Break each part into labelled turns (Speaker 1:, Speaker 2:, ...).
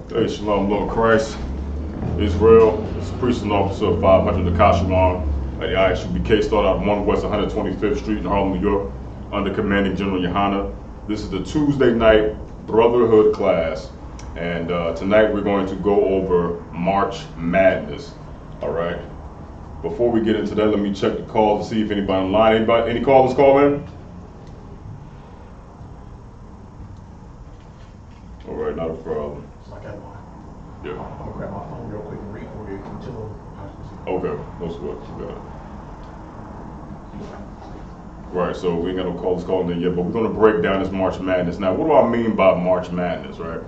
Speaker 1: Hey, Shalom, Lord Christ, Israel. It's Priest and Officer of 500 Akashawan at the Isupk, started out 1 West 125th Street in Harlem, New York, under Commanding General Yohana. This is the Tuesday night Brotherhood class, and tonight we're going to go over March Madness. All right. Before we get into that, let me check the calls to see if anybody online. Any callers call in? All right, not a problem.
Speaker 2: So I got one.
Speaker 1: Yeah.
Speaker 2: I'm gonna grab my phone real quick and read for you until.
Speaker 1: Okay, no sweat. You got it. Right, so we ain't got no callers calling in yet, but we're gonna break down this March Madness. Now, what do I mean by March Madness, right?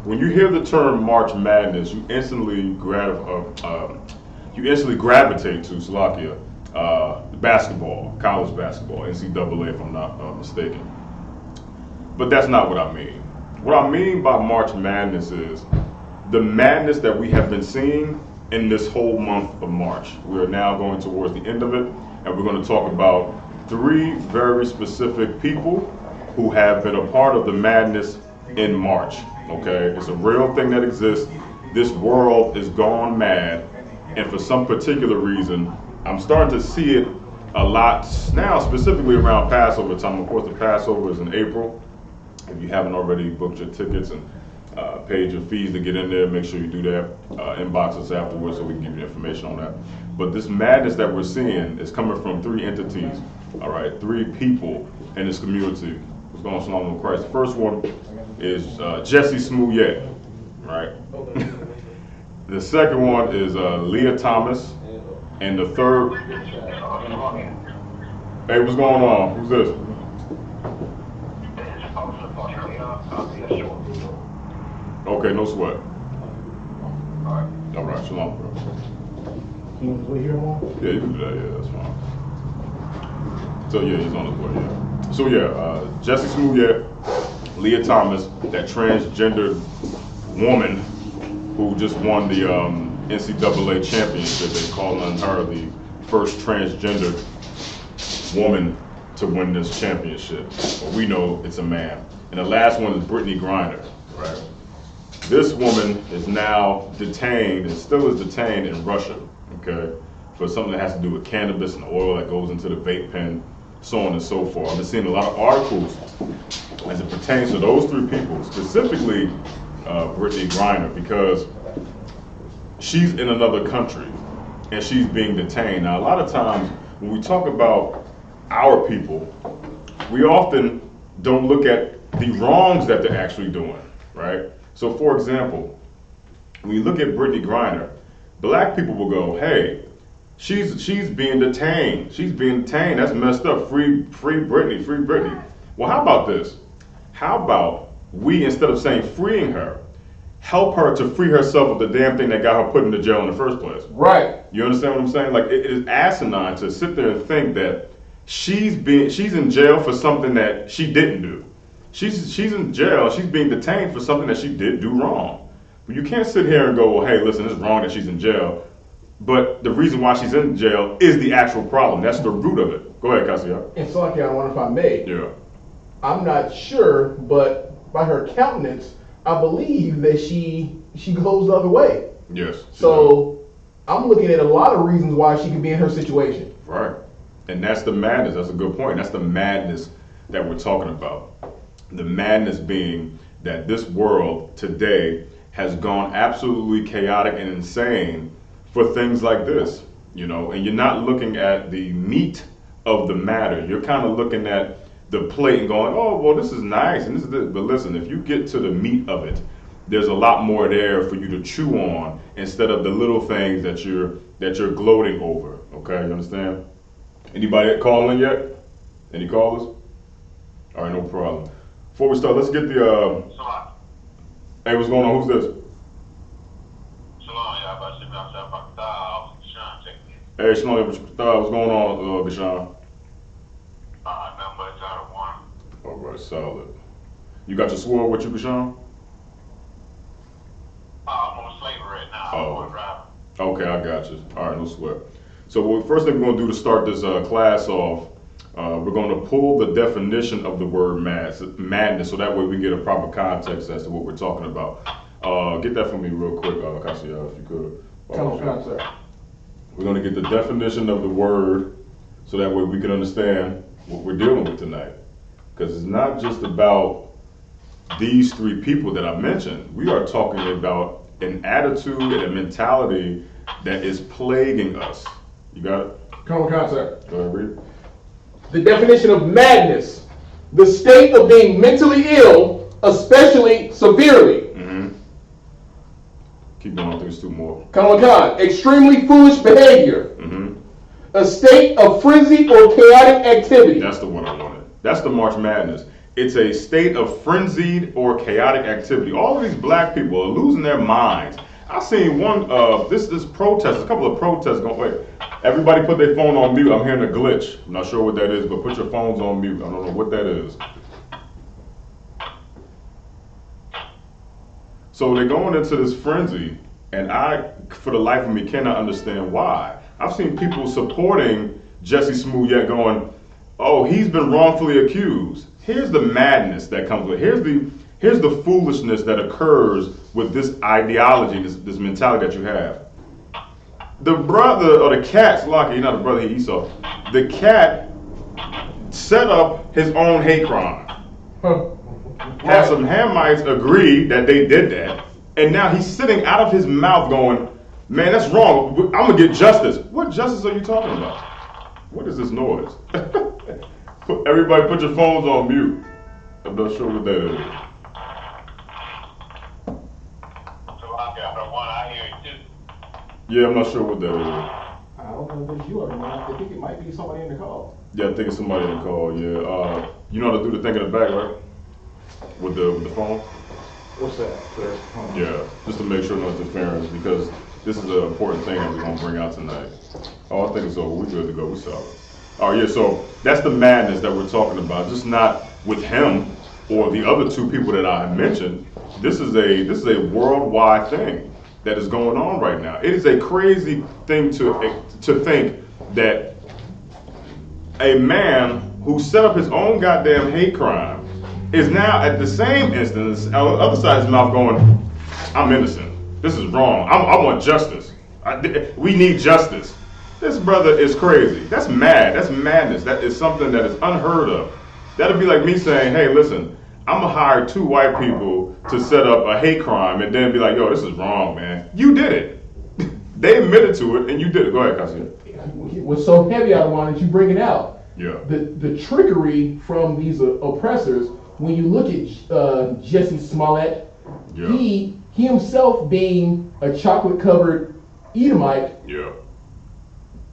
Speaker 1: When you hear the term March Madness, you instantly gravitate to Slovakia, basketball, college basketball, NCAA, if I'm not mistaken. But that's not what I mean. What I mean by March Madness is the madness that we have been seeing in this whole month of March. We are now going towards the end of it, and we're going to talk about 3 very specific people who have been a part of the madness in March. Okay, it's a real thing that exists. This world is gone mad, and for some particular reason, I'm starting to see it a lot now, specifically around Passover time. Of course, the Passover is in April. If you haven't already booked your tickets and paid your fees to get in there, make sure you do that. Inbox us afterwards so we can give you information on that. But this madness that we're seeing is coming from 3 entities, all right, 3 people in this community. What's going on, Shalom with Christ? The first one is Jesse Smollett, right? The second one is Leah Thomas, and the third. Hey, what's going on? Who's this? Okay, no sweat. All right, Shalom, bro.
Speaker 2: You want to hear him on?
Speaker 1: Yeah, you can do that. Yeah, that's fine. So yeah, he's on his way. Yeah. So yeah, Jesse Smollett, Leah Thomas, that transgendered woman who just won the NCAA championship. They're calling her the first transgendered woman to win this championship. But we know it's a man. And the last one is Brittany Griner, right? This woman is now detained, and still is detained in Russia, okay, for something that has to do with cannabis and oil that goes into the vape pen, so on and so forth. I've been seeing a lot of articles as it pertains to those 3 people, specifically Brittany Griner, because she's in another country and she's being detained. Now, a lot of times when we talk about our people, we often don't look at the wrongs that they're actually doing, right? So, for example, when you look at Brittany Griner, black people will go, "Hey, she's being detained. She's being detained. That's messed up. Free Brittany, free Brittany." Well, how about this? How about we, instead of saying freeing her, help her to free herself of the damn thing that got her put into jail in the first place?
Speaker 2: Right.
Speaker 1: You understand what I'm saying? Like, it is asinine to sit there and think that she's in jail for something that she didn't do. She's in jail. She's being detained for something that she did do wrong. But you can't sit here and go, "Well, hey, listen, it's wrong that she's in jail." But the reason why she's in jail is the actual problem. That's the root of it. Go ahead, Cassia.
Speaker 2: And so, I wonder if I may.
Speaker 1: Yeah.
Speaker 2: I'm not sure, but by her countenance, I believe that she goes the other way.
Speaker 1: Yes.
Speaker 2: So I'm looking at a lot of reasons why she could be in her situation.
Speaker 1: Right. And that's the madness. That's a good point. That's the madness that we're talking about. The madness being that this world today has gone absolutely chaotic and insane for things like this, you know, and you're not looking at the meat of the matter. You're kind of looking at the plate and going, "Oh, well, this is nice and this is this." But listen, if you get to the meat of it, there's a lot more there for you to chew on instead of the little things that you're gloating over. Okay, you understand? Anybody calling yet? Any callers? All right, no problem. Before we start, let's get the Hey, what's going on? Who's this? Hey, Shalom, what's going on, Gashan? All right, solid. You got your sword with you, Gashan?
Speaker 3: I'm on slavery right now.
Speaker 1: Oh. Okay, I got you. All right, no sweat. So, first thing we're going to do to start this class off, We're going to pull the definition of the word madness, so that way we get a proper context as to what we're talking about. Get that for me real quick, Cassia, if you could.
Speaker 2: Come on, sir.
Speaker 1: We're going to get the definition of the word, so that way we can understand what we're dealing with tonight. Because it's not just about these three people that I mentioned. We are talking about an attitude and a mentality that is plaguing us. You got it?
Speaker 2: Come on, sir.
Speaker 1: Go ahead, read.
Speaker 2: The definition of madness: the state of being mentally ill, especially severely.
Speaker 1: Keep going, I think it's two more.
Speaker 2: Come on, extremely foolish behavior. A state of frenzied or chaotic activity.
Speaker 1: That's the one I wanted. That's the March Madness. It's a state of frenzied or chaotic activity. All of these black people are losing their minds. I seen one, this protest, a couple of protests going, wait, everybody put their phone on mute. I'm hearing a glitch. I'm not sure what that is, but put your phones on mute. I don't know what that is. So they're going into this frenzy, and I, for the life of me, cannot understand why. I've seen people supporting Jesse Smollett going, oh, he's been wrongfully accused. Here's the madness that comes with it. Here's the foolishness that occurs with this ideology, this mentality that you have. The brother, or the cat's lucky, not the brother, Isupk. The cat set up his own hate crime. Had some Hamites agree that they did that, and now he's sitting out of his mouth going, man, that's wrong. I'm gonna get justice. What justice are you talking about? What is this noise? Everybody put your phones on mute. I'm not sure what that is.
Speaker 3: So I got the one I hear it too.
Speaker 1: Yeah, I'm not sure what that is.
Speaker 2: I don't know if it's you or not. I think it might be somebody in the call.
Speaker 1: Yeah, I think it's somebody in the call, yeah. You know how to do the thing in the back, right? With the phone?
Speaker 2: What's that, sir?
Speaker 1: Yeah, just to make sure no interference, because this is an important thing that we're going to bring out tonight. Oh, I think it's over. We're good to go. We're solid. Oh, yeah, so that's the madness that we're talking about. Just not with him or the other two people that I mentioned. This is a worldwide thing that is going on right now. It is a crazy thing to think that a man who set up his own goddamn hate crime is now at the same instance on the other side of his mouth going, I'm innocent. This is wrong. I want justice. We need justice. This brother is crazy. That's mad. That's madness. That is something that is unheard of. That'd be like me saying, hey, listen, I'm gonna hire two white people to set up a hate crime and then be like, yo, this is wrong, man. You did it. They admitted to it and you did it. Go ahead, Cassia.
Speaker 2: What's so heavy out of line that you bring it out?
Speaker 1: Yeah.
Speaker 2: The trickery from these oppressors. When you look at Jesse Smollett,
Speaker 1: Yeah.
Speaker 2: he himself being a chocolate-covered Edomite,
Speaker 1: Yeah.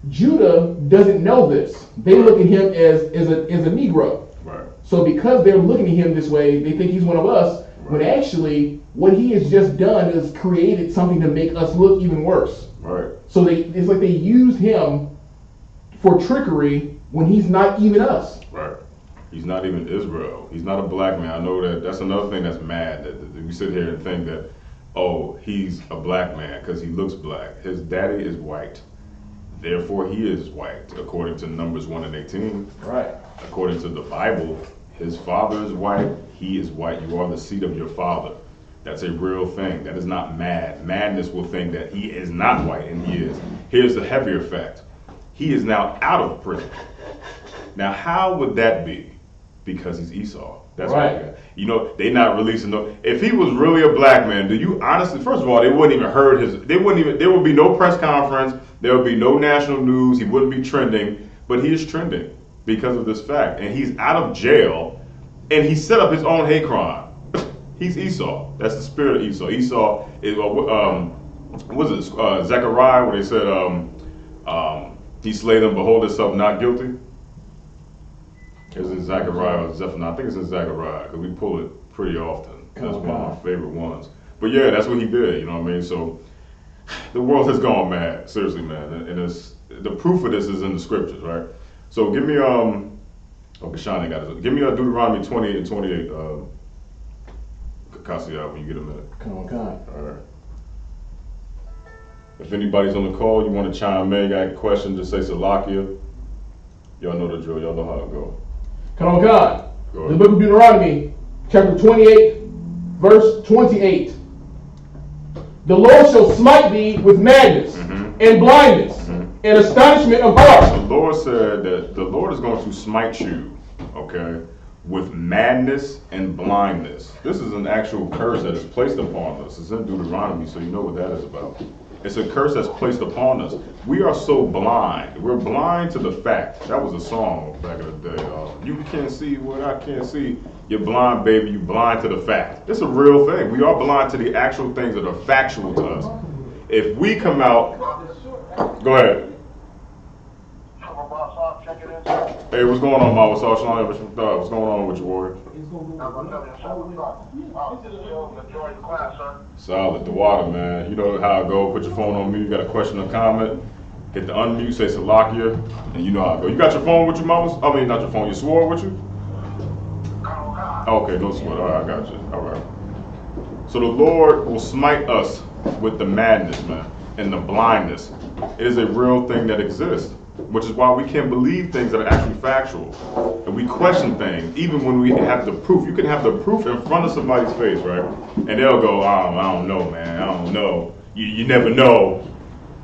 Speaker 2: Judah doesn't know this. They look at him as a Negro.
Speaker 1: Right.
Speaker 2: So because they're looking at him this way, they think he's one of us, when actually what he has just done is created something to make us look even worse.
Speaker 1: Right.
Speaker 2: So it's like they use him for trickery when he's not even us.
Speaker 1: Right. He's not even Israel. He's not a black man. I know that. That's another thing that's mad. That we sit here and think that, oh, he's a black man because he looks black. His daddy is white. Therefore, he is white, according to Numbers 1 and 18.
Speaker 2: Right.
Speaker 1: According to the Bible, his father is white. He is white. You are the seed of your father. That's a real thing. That is not mad. Madness will think that he is not white, and he is. Here's the heavier fact. He is now out of prison. Now, how would that be? Because he's Esau. That's
Speaker 2: right.
Speaker 1: You know, they not releasing no. If he was really a black man, do you honestly? First of all, they wouldn't even heard his. They wouldn't even. There would be no press conference. There would be no national news. He wouldn't be trending. But he is trending because of this fact, and he's out of jail, and he set up his own hate crime. He's Esau. That's the spirit of Esau. Esau is what was it? Zechariah, where they said he slayed them, behold himself not guilty. It's in Zechariah or Zephaniah. I think it's in Zechariah because we pull it pretty often. That's one of my favorite ones. But yeah, that's what he did. You know what I mean? So the world has gone mad. Seriously, man. And it's, the proof of this is in the scriptures, right? So give me Kashani got it. Give me Deuteronomy 28 and 28. Cassia, when you get a minute.
Speaker 2: Come on.
Speaker 1: All right. If anybody's on the call, you want to chime in, got a question, just say Salakia. Y'all know the drill. Y'all know how to go.
Speaker 2: Come on, God.
Speaker 1: Go
Speaker 2: The
Speaker 1: ahead.
Speaker 2: book of Deuteronomy, chapter 28, verse 28. The Lord shall smite thee with madness and blindness and astonishment of heart.
Speaker 1: The Lord said that the Lord is going to smite you, okay, with madness and blindness. This is an actual curse that is placed upon us. It's in Deuteronomy, so you know what that is about. It's a curse that's placed upon us. We are so blind. We're blind to the fact. That was a song back in the day. You can't see what I can't see. You're blind, baby. You're blind to the fact. It's a real thing. We are blind to the actual things that are factual to us. If we come out, go ahead. Hey, what's going on, Mama Sasha? What's going on with you, Warrior? Solid, the water, man. You know how I go. Put your phone on me. You got a question or comment, hit the unmute, say Salakia, and you know how I go. You got your phone with you, Mama? I mean, not your phone, your sword with you? Okay, no sweat. All right, I got you. All right. So the Lord will smite us with the madness, man, and the blindness. It is a real thing that exists, which is why we can't believe things that are actually factual. And we question things, even when we have the proof. You can have the proof in front of somebody's face, right? And they'll go, I don't know, man. I don't know. You never know.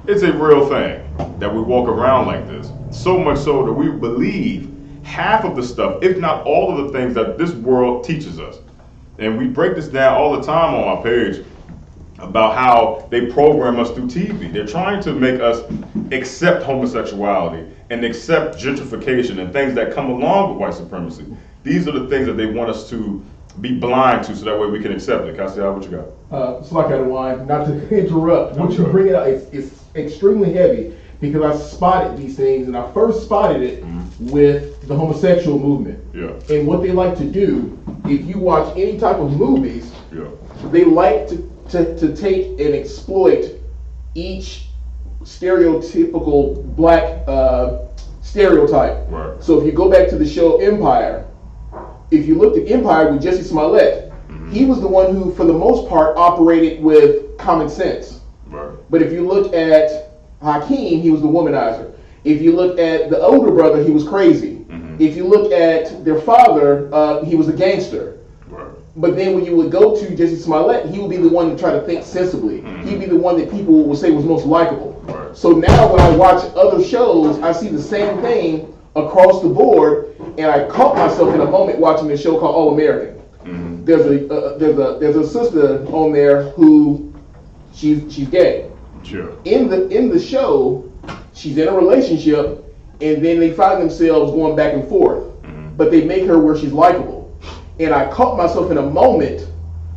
Speaker 1: It's a real thing that we walk around like this. So much so that we believe half of the stuff, if not all of the things that this world teaches us. And we break this down all the time on our page about how they program us through TV. They're trying to make us accept homosexuality and accept gentrification and things that come along with white supremacy. These are the things that they want us to be blind to so that way we can accept it. Castiel, what you got?
Speaker 2: It's like out of line, not to interrupt. Once you bring it out, it's extremely heavy because I spotted these things, and I first spotted it with the homosexual movement.
Speaker 1: Yeah.
Speaker 2: And what they like to do, if you watch any type of movies,
Speaker 1: Yeah.
Speaker 2: they like to take and exploit each stereotypical black stereotype.
Speaker 1: Right.
Speaker 2: So if you go back to the show Empire, if you looked at Empire with Jesse Smollett, he was the one who, for the most part, operated with common sense.
Speaker 1: Right.
Speaker 2: But if you look at Hakeem, he was the womanizer. If you look at the older brother, he was crazy. If you look at their father, he was a gangster.
Speaker 1: Right.
Speaker 2: But then when you would go to Jesse Smollett, he would be the one to try to think sensibly. He'd be the one that people would say was most likable.
Speaker 1: Right.
Speaker 2: So now when I watch other shows, I see the same thing across the board, and I caught myself in a moment watching this show called All American. There's a sister on there who she's gay.
Speaker 1: Sure.
Speaker 2: In the show, she's in a relationship, and then they find themselves going back and forth. But they make her where she's likable. And I caught myself in a moment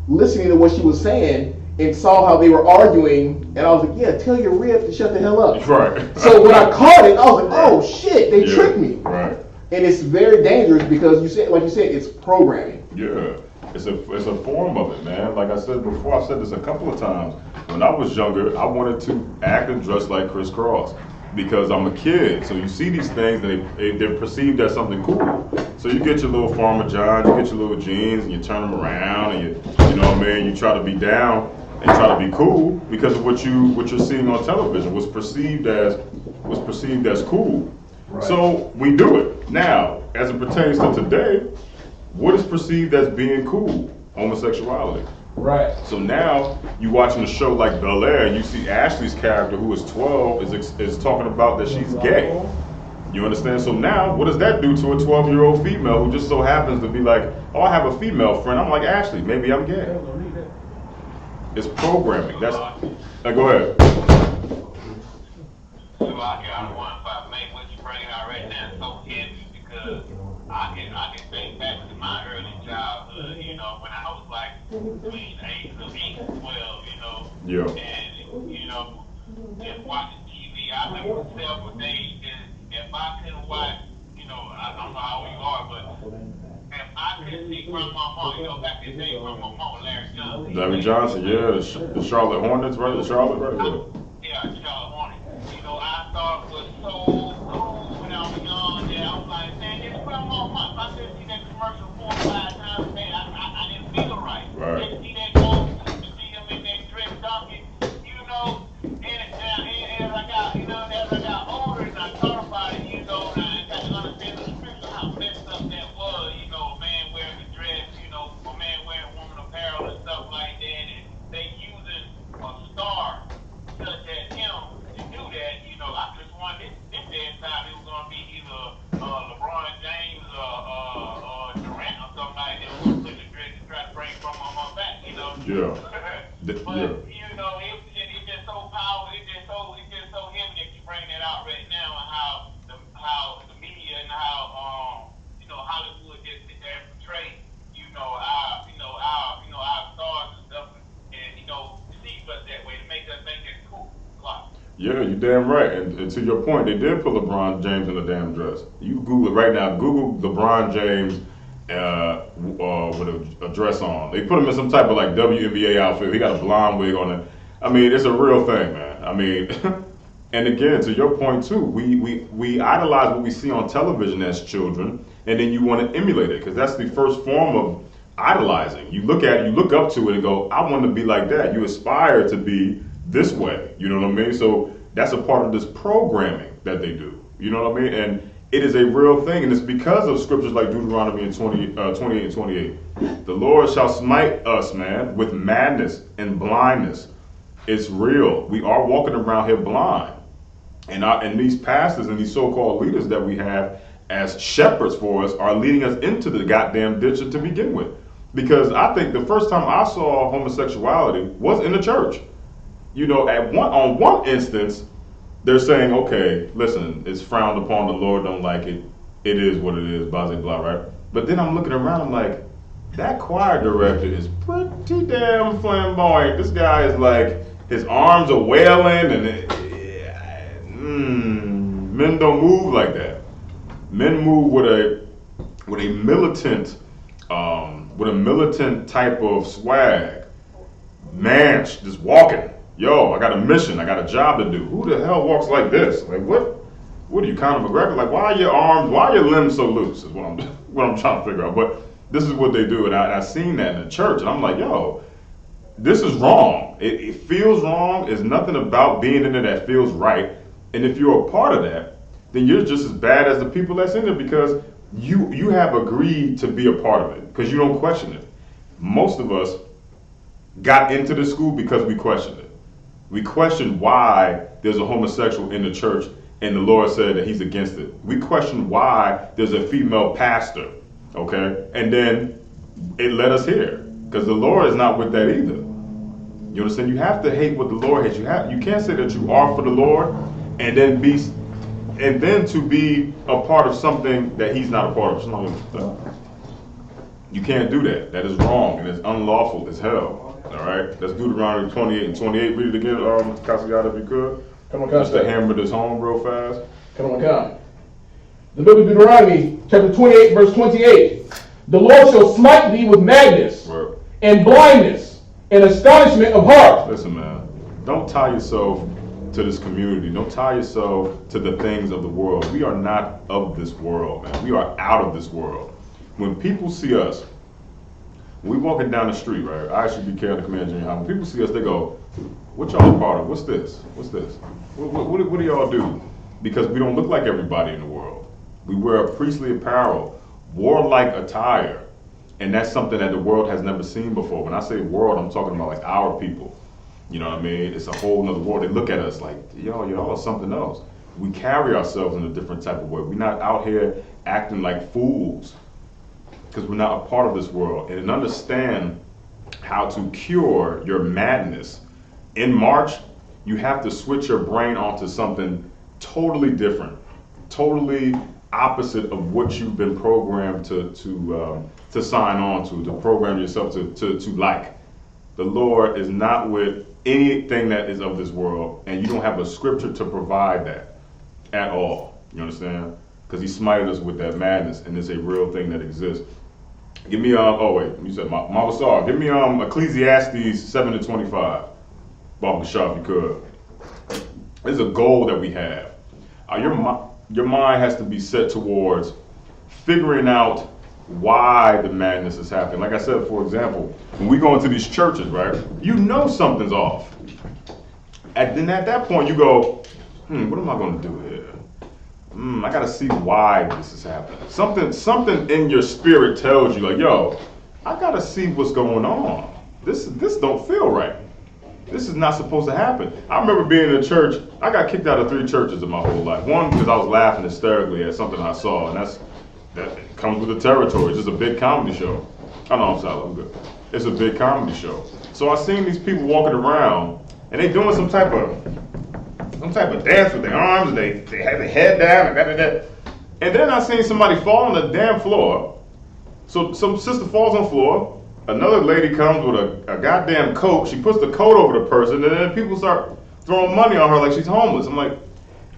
Speaker 2: listening to what she was saying and saw how they were arguing, and I was like, yeah, tell your rib to shut the hell up.
Speaker 1: Right.
Speaker 2: So when I caught it, I was like, oh shit, they tricked me.
Speaker 1: Right.
Speaker 2: And it's very dangerous because like you said, it's programming.
Speaker 1: Yeah. It's a form of it, man. Like I said before, I've said this a couple of times. When I was younger, I wanted to act and dress like Chris Cross because I'm a kid. So you see these things, and they're perceived as something cool. So you get your little Farmer John, you get your little jeans, and you turn them around, and you know what I mean, you try to be down and try to be cool because of what you're seeing on television was perceived as cool. Right. So we do it. Now, as it pertains to today, what is perceived as being cool? Homosexuality.
Speaker 2: Right.
Speaker 1: So now you watching a show like Bel Air, and you see Ashley's character, who is 12, is talking about that she's gay. You understand? So now, what does that do to a 12-year-old female who just so happens to be like, oh, I have a female friend. I'm like, Ashley, maybe I'm gay. It's programming. That's. Go ahead.
Speaker 3: What you bringing out right now is so heavy because I can think back to my early childhood. You know, when I was like between age of 8 and 12. You know.
Speaker 1: Yeah.
Speaker 3: And you know, just watching TV. I remember several days. If I couldn't watch, you know, I don't know how old you are, but if I couldn't see Grandma Mama, you know, back in the day, Grandma Mama, Larry Johnson.
Speaker 1: Larry Johnson, yeah, the Charlotte Hornets, right? The Charlotte, right?
Speaker 3: Yeah, Charlotte Hornets. You know, I thought it was so cool when I was young that I was like, man, it's Grandma Mama. If I couldn't see that commercial 4 or 5 times, man, I didn't feel right.
Speaker 1: Right.
Speaker 3: Didn't see that gold, to see him in that dress donkey, you know, and as I got older and I thought about it, you know, and I got to
Speaker 1: Yeah.
Speaker 3: you know, it's just so powerful. It's just so heavy that you bring that out right now, and how the media and how you know, Hollywood just sit there and portray, our stars and stuff, and deceive us that way to make us think it's cool.
Speaker 1: Yeah, you're damn right. And to your point, they did put LeBron James in a damn dress. You Google it right now. Google LeBron James with a dress on. They put him in some type of like WNBA outfit. He got a blonde wig on it. I mean, it's a real thing, man. I mean, and again, to your point too, we idolize what we see on television as children, and then you want to emulate it because that's the first form of idolizing. You look up to it and go, I want to be like that. You aspire to be this way. You know what I mean? So that's a part of this programming that they do. You know what I mean? And it is a real thing, and it's because of scriptures like Deuteronomy and 28 and 28. The Lord shall smite us, man, with madness and blindness. It's real. We are walking around here blind. And these pastors and these so-called leaders that we have as shepherds for us are leading us into the goddamn ditch to begin with. Because I think the first time I saw homosexuality was in the church. You know, on one instance, they're saying, okay, listen, it's frowned upon, the Lord don't like it, it is what it is, blah, blah, blah, right? But then I'm looking around, I'm like, that choir director is pretty damn flamboyant. This guy is like, his arms are wailing, and men don't move like that. Men move with a militant type of swag. Man, just walking. Yo, I got a mission. I got a job to do. Who the hell walks like this? Like, what are you, Conor McGregor? Like, why are your limbs so loose? Is what I'm trying to figure out. But this is what they do, and I seen that in the church, and I'm like, yo, this is wrong. It feels wrong. There's nothing about being in there that feels right. And if you're a part of that, then you're just as bad as the people that's in there because you have agreed to be a part of it because you don't question it. Most of us got into the school because we questioned it. We questioned why there's a homosexual in the church and the Lord said that he's against it. We questioned why there's a female pastor, okay? And then it led us here because the Lord is not with that either. You understand? You have to hate what the Lord hates. You can't say that you are for the Lord and then to be a part of something that he's not a part of. You can't do that. That is wrong and it's unlawful as hell. All right, let's do Deuteronomy 28 and 28. Read it again, Cassiata, if you could.
Speaker 2: Come on,
Speaker 1: just to hammer this home real fast.
Speaker 2: Come on. The book of Deuteronomy, chapter 28, verse 28. The Lord shall smite thee with madness and blindness and astonishment of heart.
Speaker 1: Listen, man, don't tie yourself to this community. Don't tie yourself to the things of the world. We are not of this world, man. We are out of this world. When people see us, we walking down the street, right? I should be carrying the command junior high. When people see us, they go, what y'all a part of? What's this? What's this? What do y'all do? Because we don't look like everybody in the world. We wear a priestly apparel, warlike attire, and that's something that the world has never seen before. When I say world, I'm talking about like our people. You know what I mean? It's a whole nother world. They look at us like, y'all are something else. We carry ourselves in a different type of way. We're not out here acting like fools, because we're not a part of this world. And understand how to cure your madness. In March, you have to switch your brain onto something totally different, totally opposite of what you've been programmed to sign on to program yourself to like. The Lord is not with anything that is of this world, and you don't have a scripture to provide that at all. You understand? Because he smited us with that madness, and it's a real thing that exists. Give me you said Mama Sar. Give me Ecclesiastes 7:25. Baba Shah, if you could. It's a goal that we have. Your mind has to be set towards figuring out why the madness is happening. Like I said, for example, when we go into these churches, right? You know something's off. And then at that point, you go, what am I going to do here? I gotta see why this is happening. Something in your spirit tells you, like, yo, I gotta see what's going on. This don't feel right. This is not supposed to happen. I remember being in a church. I got kicked out of 3 churches in my whole life. One, because I was laughing hysterically at something I saw, and that comes with the territory. It's just a big comedy show. I know I'm sorry, I'm good. It's a big comedy show. So I seen these people walking around, and they doing some type of dance with their arms. They have their head down, and then I seen somebody fall on the damn floor. So some sister falls on the floor. Another lady comes with a goddamn coat. She puts the coat over the person, and then people start throwing money on her like she's homeless. I'm like,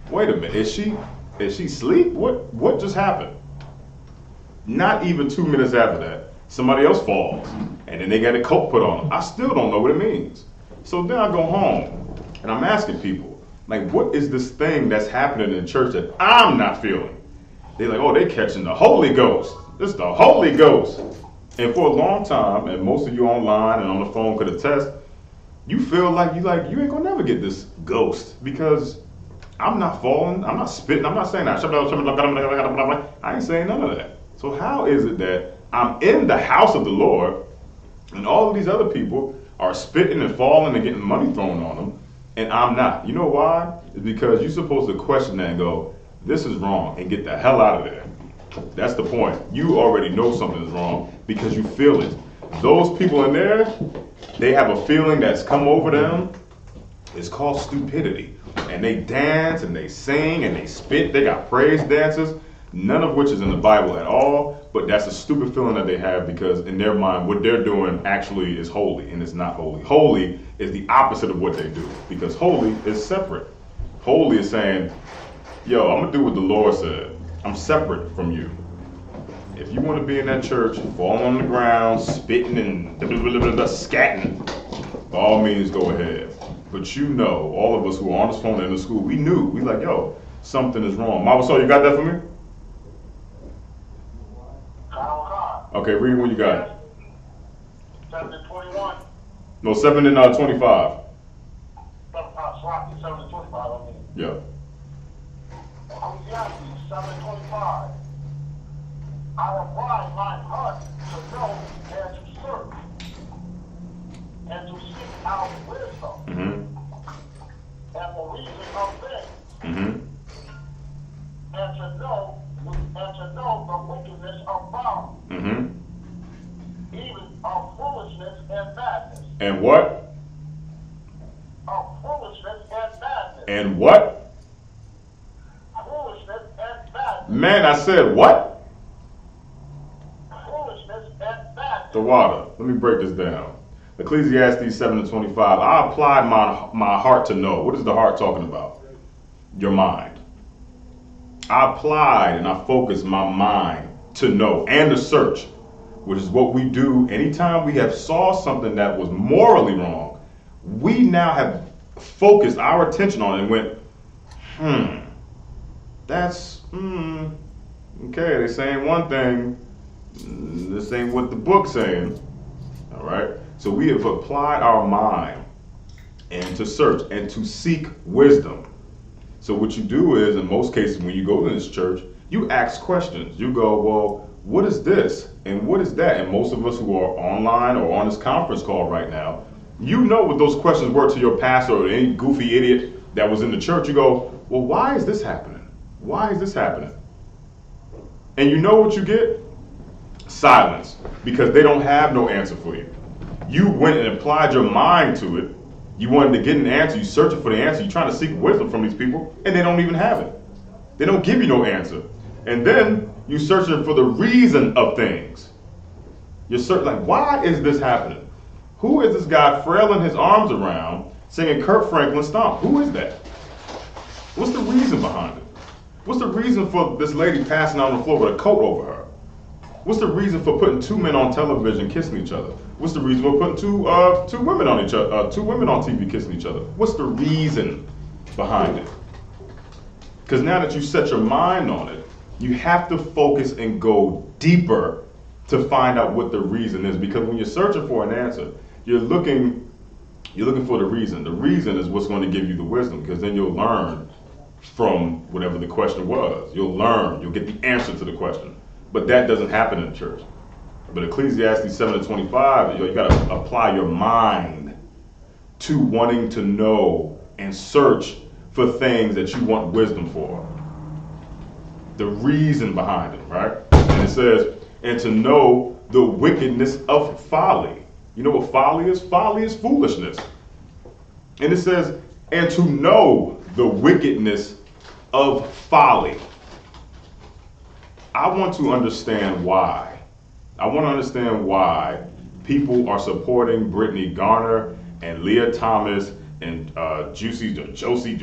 Speaker 1: wait a minute, is she asleep? What just happened? Not even 2 minutes after that, somebody else falls, and then they got a coat put on them. I still don't know what it means. So then I go home, and I'm asking people, like, what is this thing that's happening in church that I'm not feeling? They're like, oh, they catching the Holy Ghost. This is the Holy Ghost. And for a long time, and most of you online and on the phone could attest, you feel like you ain't gonna never get this ghost because I'm not falling, I'm not spitting, I'm not saying that. I ain't saying none of that. So how is it that I'm in the house of the Lord and all of these other people are spitting and falling and getting money thrown on them and I'm not? You know why? It's because you're supposed to question that and go, this is wrong, and get the hell out of there. That's the point. You already know something is wrong because you feel it. Those people in there, they have a feeling that's come over them. It's called stupidity. And they dance and they sing and they spit. They got praise dances, none of which is in the Bible at all. But that's a stupid feeling that they have because in their mind, what they're doing actually is holy, and it's not holy. Holy is the opposite of what they do because holy is separate. Holy is saying, yo, I'm going to do what the Lord said. I'm separate from you. If you want to be in that church, falling on the ground, spitting and scatting, by all means go ahead. But you know, all of us who are on this phone in the school, we knew. We like, yo, something is wrong. Mama, so you got that for me? Okay, read what you got.
Speaker 3: 7 and 21.
Speaker 1: No, 7 and 25.
Speaker 3: 7 and 25, I mean.
Speaker 1: Yeah.
Speaker 3: Ecclesiastes 7:25. I apply my heart to know and to search and to seek out wisdom and the reason of things and to know the wickedness of folly, even of foolishness and madness.
Speaker 1: And what?
Speaker 3: Of foolishness and madness.
Speaker 1: And what?
Speaker 3: Foolishness and madness.
Speaker 1: Man, I said what?
Speaker 3: Foolishness and madness.
Speaker 1: The water. Let me break this down. Ecclesiastes 7 and 25. I applied my heart to know. What is the heart talking about? Your mind. I applied and I focused my mind to know and to search, which is what we do anytime we have saw something that was morally wrong. We now have focused our attention on it and went, that's, okay, they're saying one thing, this ain't what the book's saying, all right? So we have applied our mind and to search and to seek wisdom. So what you do is, in most cases, when you go to this church, you ask questions. You go, well, what is this? And what is that? And most of us who are online or on this conference call right now, you know what those questions were to your pastor or any goofy idiot that was in the church. You go, well, why is this happening? Why is this happening? And you know what you get? Silence. Because they don't have no answer for you. You went and applied your mind to it. You wanted to get an answer. You're searching for the answer. You're trying to seek wisdom from these people, and they don't even have it. They don't give you no answer. And then you're searching for the reason of things. You're searching, like, why is this happening? Who is this guy frailing his arms around singing Kirk Franklin Stomp? Who is that? What's the reason behind it? What's the reason for this lady passing out on the floor with a coat over her? What's the reason for putting two men on television kissing each other? What's the reason for putting two women on TV kissing each other? What's the reason behind it? Because now that you set your mind on it, you have to focus and go deeper to find out what the reason is. Because when you're searching for an answer, you're looking for the reason. The reason is what's going to give you the wisdom, because then you'll learn from whatever the question was. You'll learn, you'll get the answer to the question. But that doesn't happen in church. But Ecclesiastes 7 and 25, you got to apply your mind to wanting to know and search for things that you want wisdom for. The reason behind it, right? And it says, and to know the wickedness of folly. You know what folly is? Folly is foolishness. And it says, and to know the wickedness of folly. I want to understand why. I want to understand why people are supporting Brittany Garner and Leah Thomas and Josie,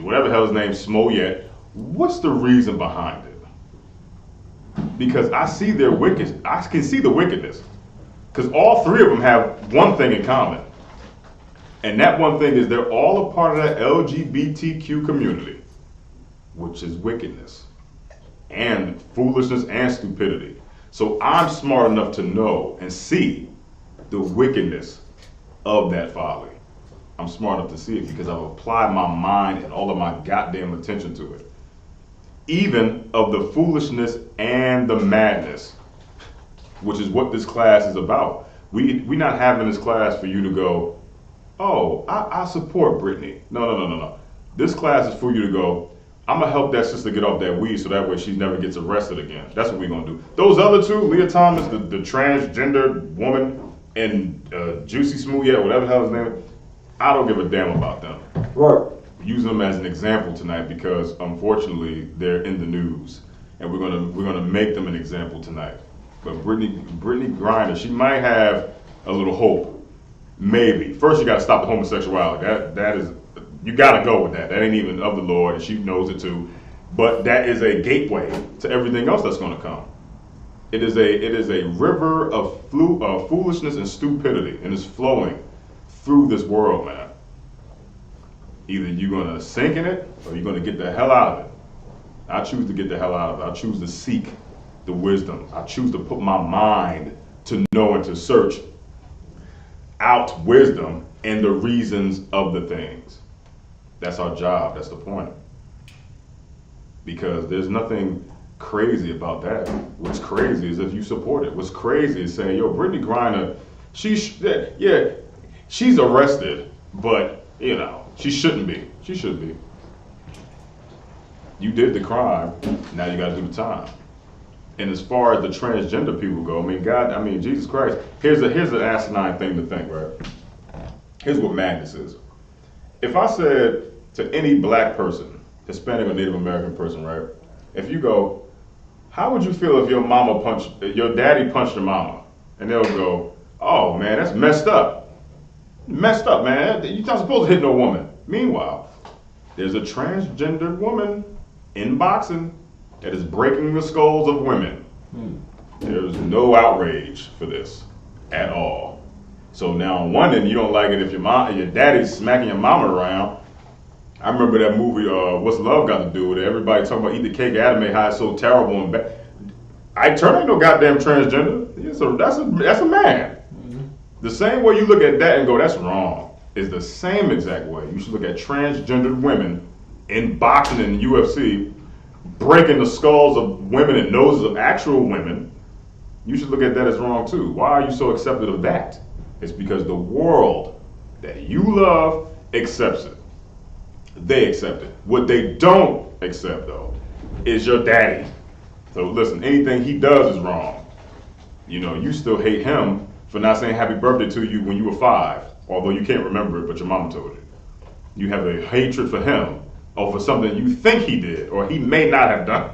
Speaker 1: whatever the hell his name, Smollett. What's the reason behind it? Because I see their wicked. I can see the wickedness. Because all three of them have one thing in common. And that one thing is they're all a part of that LGBTQ community, which is wickedness and foolishness and stupidity. So I'm smart enough to know and see the wickedness of that folly. I'm smart enough to see it because I've applied my mind and all of my goddamn attention to it. Even of the foolishness and the madness, which is what this class is about. We're not having this class for you to go, oh, I support Brittany. No. This class is for you to go, I'm going to help that sister get off that weed so that way she never gets arrested again. That's what we're going to do. Those other two, Leah Thomas, the transgender woman, and Juicy Smollett, whatever the hell his name is, I don't give a damn about them.
Speaker 4: Right.
Speaker 1: Using them as an example tonight because unfortunately they're in the news. And we're gonna make them an example tonight. But Brittany Griner, she might have a little hope. Maybe. First you gotta stop the homosexuality. That is, you gotta go with that. That ain't even of the Lord, and she knows it too. But that is a gateway to everything else that's gonna come. It is a river of foolishness and stupidity, and it's flowing through this world, man. Either you're gonna sink in it, or you're gonna get the hell out of it. I choose to get the hell out of it. I choose to seek the wisdom. I choose to put my mind to know and to search out wisdom and the reasons of the things. That's our job. That's the point. Because there's nothing crazy about that. What's crazy is if you support it. What's crazy is saying, yo, Brittany Griner, she's arrested, but, you know, she shouldn't be. She should be. You did the crime, now you gotta do the time. And as far as the transgender people go, Jesus Christ, here's an asinine thing to think, right? Here's what madness is. If I said to any black person, Hispanic or Native American person, right? If you go, how would you feel if your daddy punched your mama? And they'll go, oh man, that's messed up. Messed up, man. You're not supposed to hit no woman. Meanwhile, there's a transgendered woman in boxing that is breaking the skulls of women. There's no outrage for this at all. So now on one end, you don't like it if your daddy's smacking your mama around. I remember that movie, What's Love Got to Do with It? Everybody talking about Eat the Cake, Anime, how it's so terrible and bad. Ike Turner ain't no goddamn transgender. That's a man. The same way you look at that and go, that's wrong, is the same exact way you should look at transgendered women in boxing and UFC, breaking the skulls of women and noses of actual women. You should look at that as wrong too. Why are you so accepted of that? It's because the world that you love accepts it. They accept it. What they don't accept though is your daddy. So listen, anything he does is wrong. You know, you still hate him for not saying happy birthday to you when you were 5, although you can't remember it, but your mama told you. You have a hatred for him or for something you think he did or he may not have done.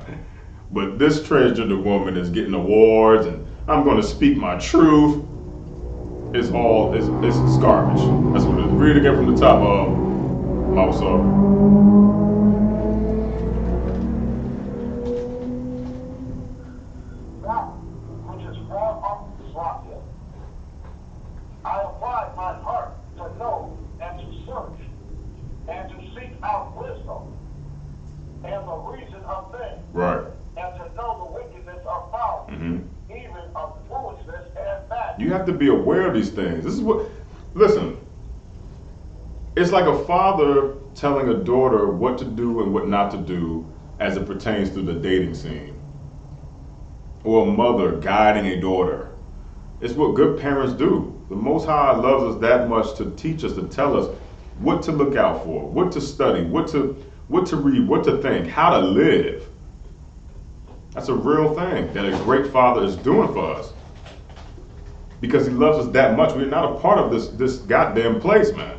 Speaker 1: But this transgender woman is getting awards and I'm going to speak my truth. It's garbage. That's what it is. Read it again from the top of Mama Saw.
Speaker 3: I applied my heart to know and to search and to seek out wisdom and the reason of things.
Speaker 1: Right.
Speaker 3: And to know the wickedness of power, even of foolishness and madness.
Speaker 1: You have to be aware of these things. Listen, it's like a father telling a daughter what to do and what not to do as it pertains to the dating scene. Or a mother guiding a daughter. It's what good parents do. The Most High loves us that much to teach us, to tell us what to look out for, what to study, what to read, what to think, how to live. That's a real thing that a great father is doing for us. because he loves us that much. We're not a part of this goddamn place, man.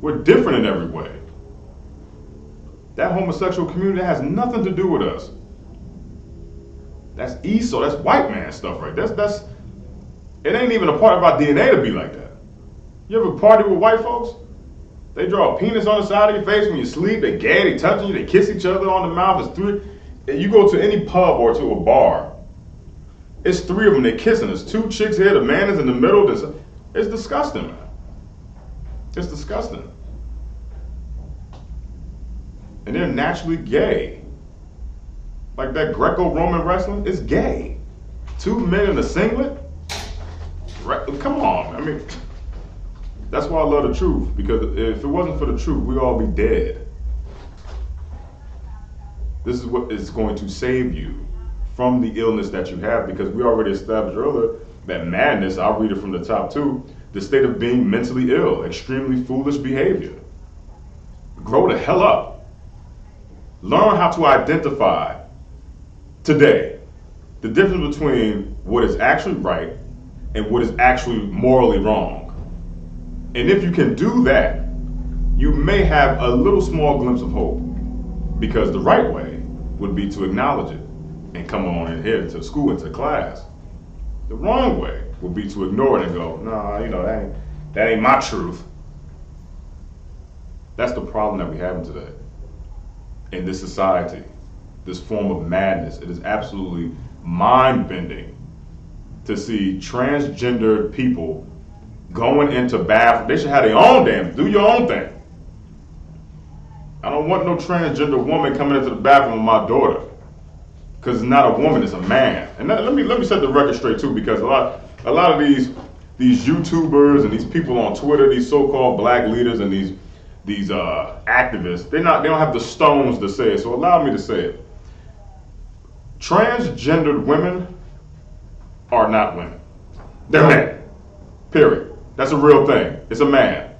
Speaker 1: We're different in every way. That homosexual community has nothing to do with us. That's Esau, that's white man stuff, right? That's it ain't even a part of our DNA to be like that. You ever party with white folks? They draw a penis on the side of your face when you sleep, they gay, they touching you, they kiss each other on the mouth. It's three. You go to any pub or to a bar, it's three of them, they're kissing. There's two chicks here, the man is in the middle. It's disgusting, man. It's disgusting. And they're naturally gay. Like that Greco-Roman wrestling is gay. Two men in a singlet? Come on, I mean, that's why I love the truth, because if it wasn't for the truth, we'd all be dead. This is what is going to save you from the illness that you have, because we already established earlier that madness, I'll read it from the top too, the state of being mentally ill, extremely foolish behavior. Grow the hell up. Learn how to identify today the difference between what is actually right and what is actually morally wrong. And if you can do that, you may have a little small glimpse of hope, because the right way would be to acknowledge it and come on in here to school, into class. The wrong way would be to ignore it and go, nah, that ain't my truth. That's the problem that we have today in this society, this form of madness. It is absolutely mind-bending to see transgendered people going into bathroom. They should have their own do your own thing. I don't want no transgender woman coming into the bathroom with my daughter, because it's not a woman, it's a man. And let me set the record straight too, because a lot of these YouTubers and these people on Twitter, these so-called black leaders and these activists, they don't have the stones to say it. So allow me to say it. Transgendered women are not women. They're men. Period. That's a real thing. It's a man.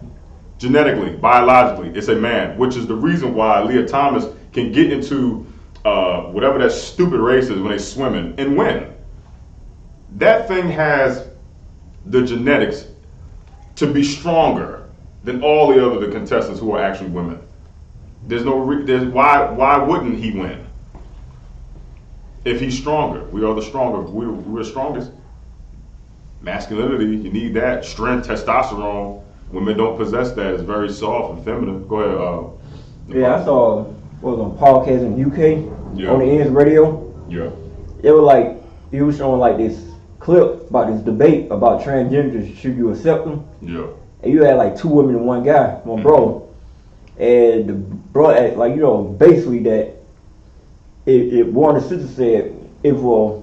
Speaker 1: Genetically, biologically, it's a man, which is the reason why Leah Thomas can get into whatever that stupid race is when they swimming and win. That thing has the genetics to be stronger than all the other contestants who are actually women. Why wouldn't he win? If he's stronger, we are the stronger. We're the strongest. Masculinity, you need that. Strength, testosterone. Women don't possess that. It's very soft and feminine. Go ahead.
Speaker 4: Yeah, I saw what was on podcast in UK on the Ends Radio.
Speaker 1: Yeah.
Speaker 4: It was like he was showing like this clip about this debate about transgenders. Should you accept them?
Speaker 1: Yeah.
Speaker 4: And you had like two women and one guy, one bro. And the bro, like, basically that if one of the sisters said if a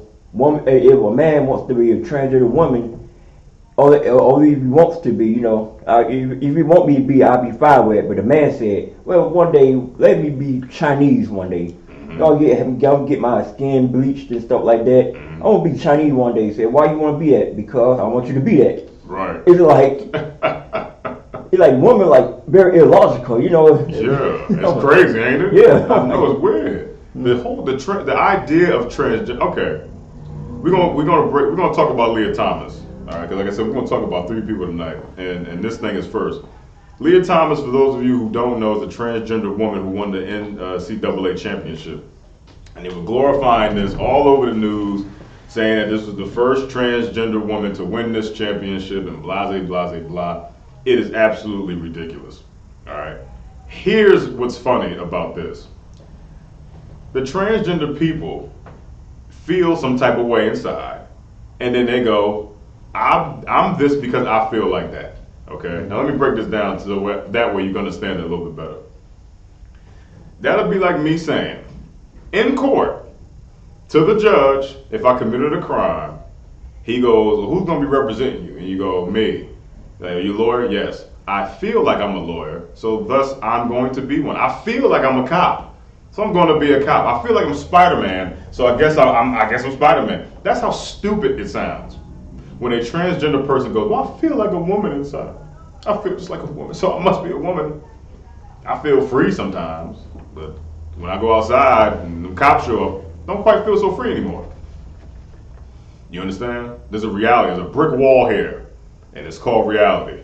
Speaker 4: man wants to be a transgender woman, or if he wants to be, if he want me to be, I'll be fine with it. But the man said, well, one day let me be Chinese one day. I'll get my skin bleached and stuff like that. I want to be Chinese one day. He said, why you want to be that? Because I want you to be that.
Speaker 1: Right.
Speaker 4: It's like women like very illogical,
Speaker 1: Yeah, it's crazy, ain't it?
Speaker 4: Yeah.
Speaker 1: I know, it's weird. The idea of transgender. Okay, we're gonna talk about Leah Thomas. All right, because like I said, we're gonna talk about three people tonight, and this thing is first. Leah Thomas, for those of you who don't know, is a transgender woman who won the NCAA championship, and they were glorifying this all over the news, saying that this was the first transgender woman to win this championship, and blah, blah, blah. It is absolutely ridiculous. All right. Here's what's funny about this. The transgender people feel some type of way inside, and then they go, I'm this because I feel like that. Okay? Now let me break this down so that way you can understand it a little bit better. That'll be like me saying, in court, to the judge, if I committed a crime, he goes, well, who's going to be representing you? And you go, me. Like, are you a lawyer? Yes. I feel like I'm a lawyer, so thus I'm going to be one. I feel like I'm a cop, so I'm going to be a cop. I feel like I'm Spider-Man, so I guess I'm Spider-Man. That's how stupid it sounds. When a transgender person goes, well, I feel like a woman inside. I feel just like a woman, so I must be a woman. I feel free sometimes, but when I go outside and the cops show up, I don't quite feel so free anymore. You understand? There's a reality. There's a brick wall here, and it's called reality.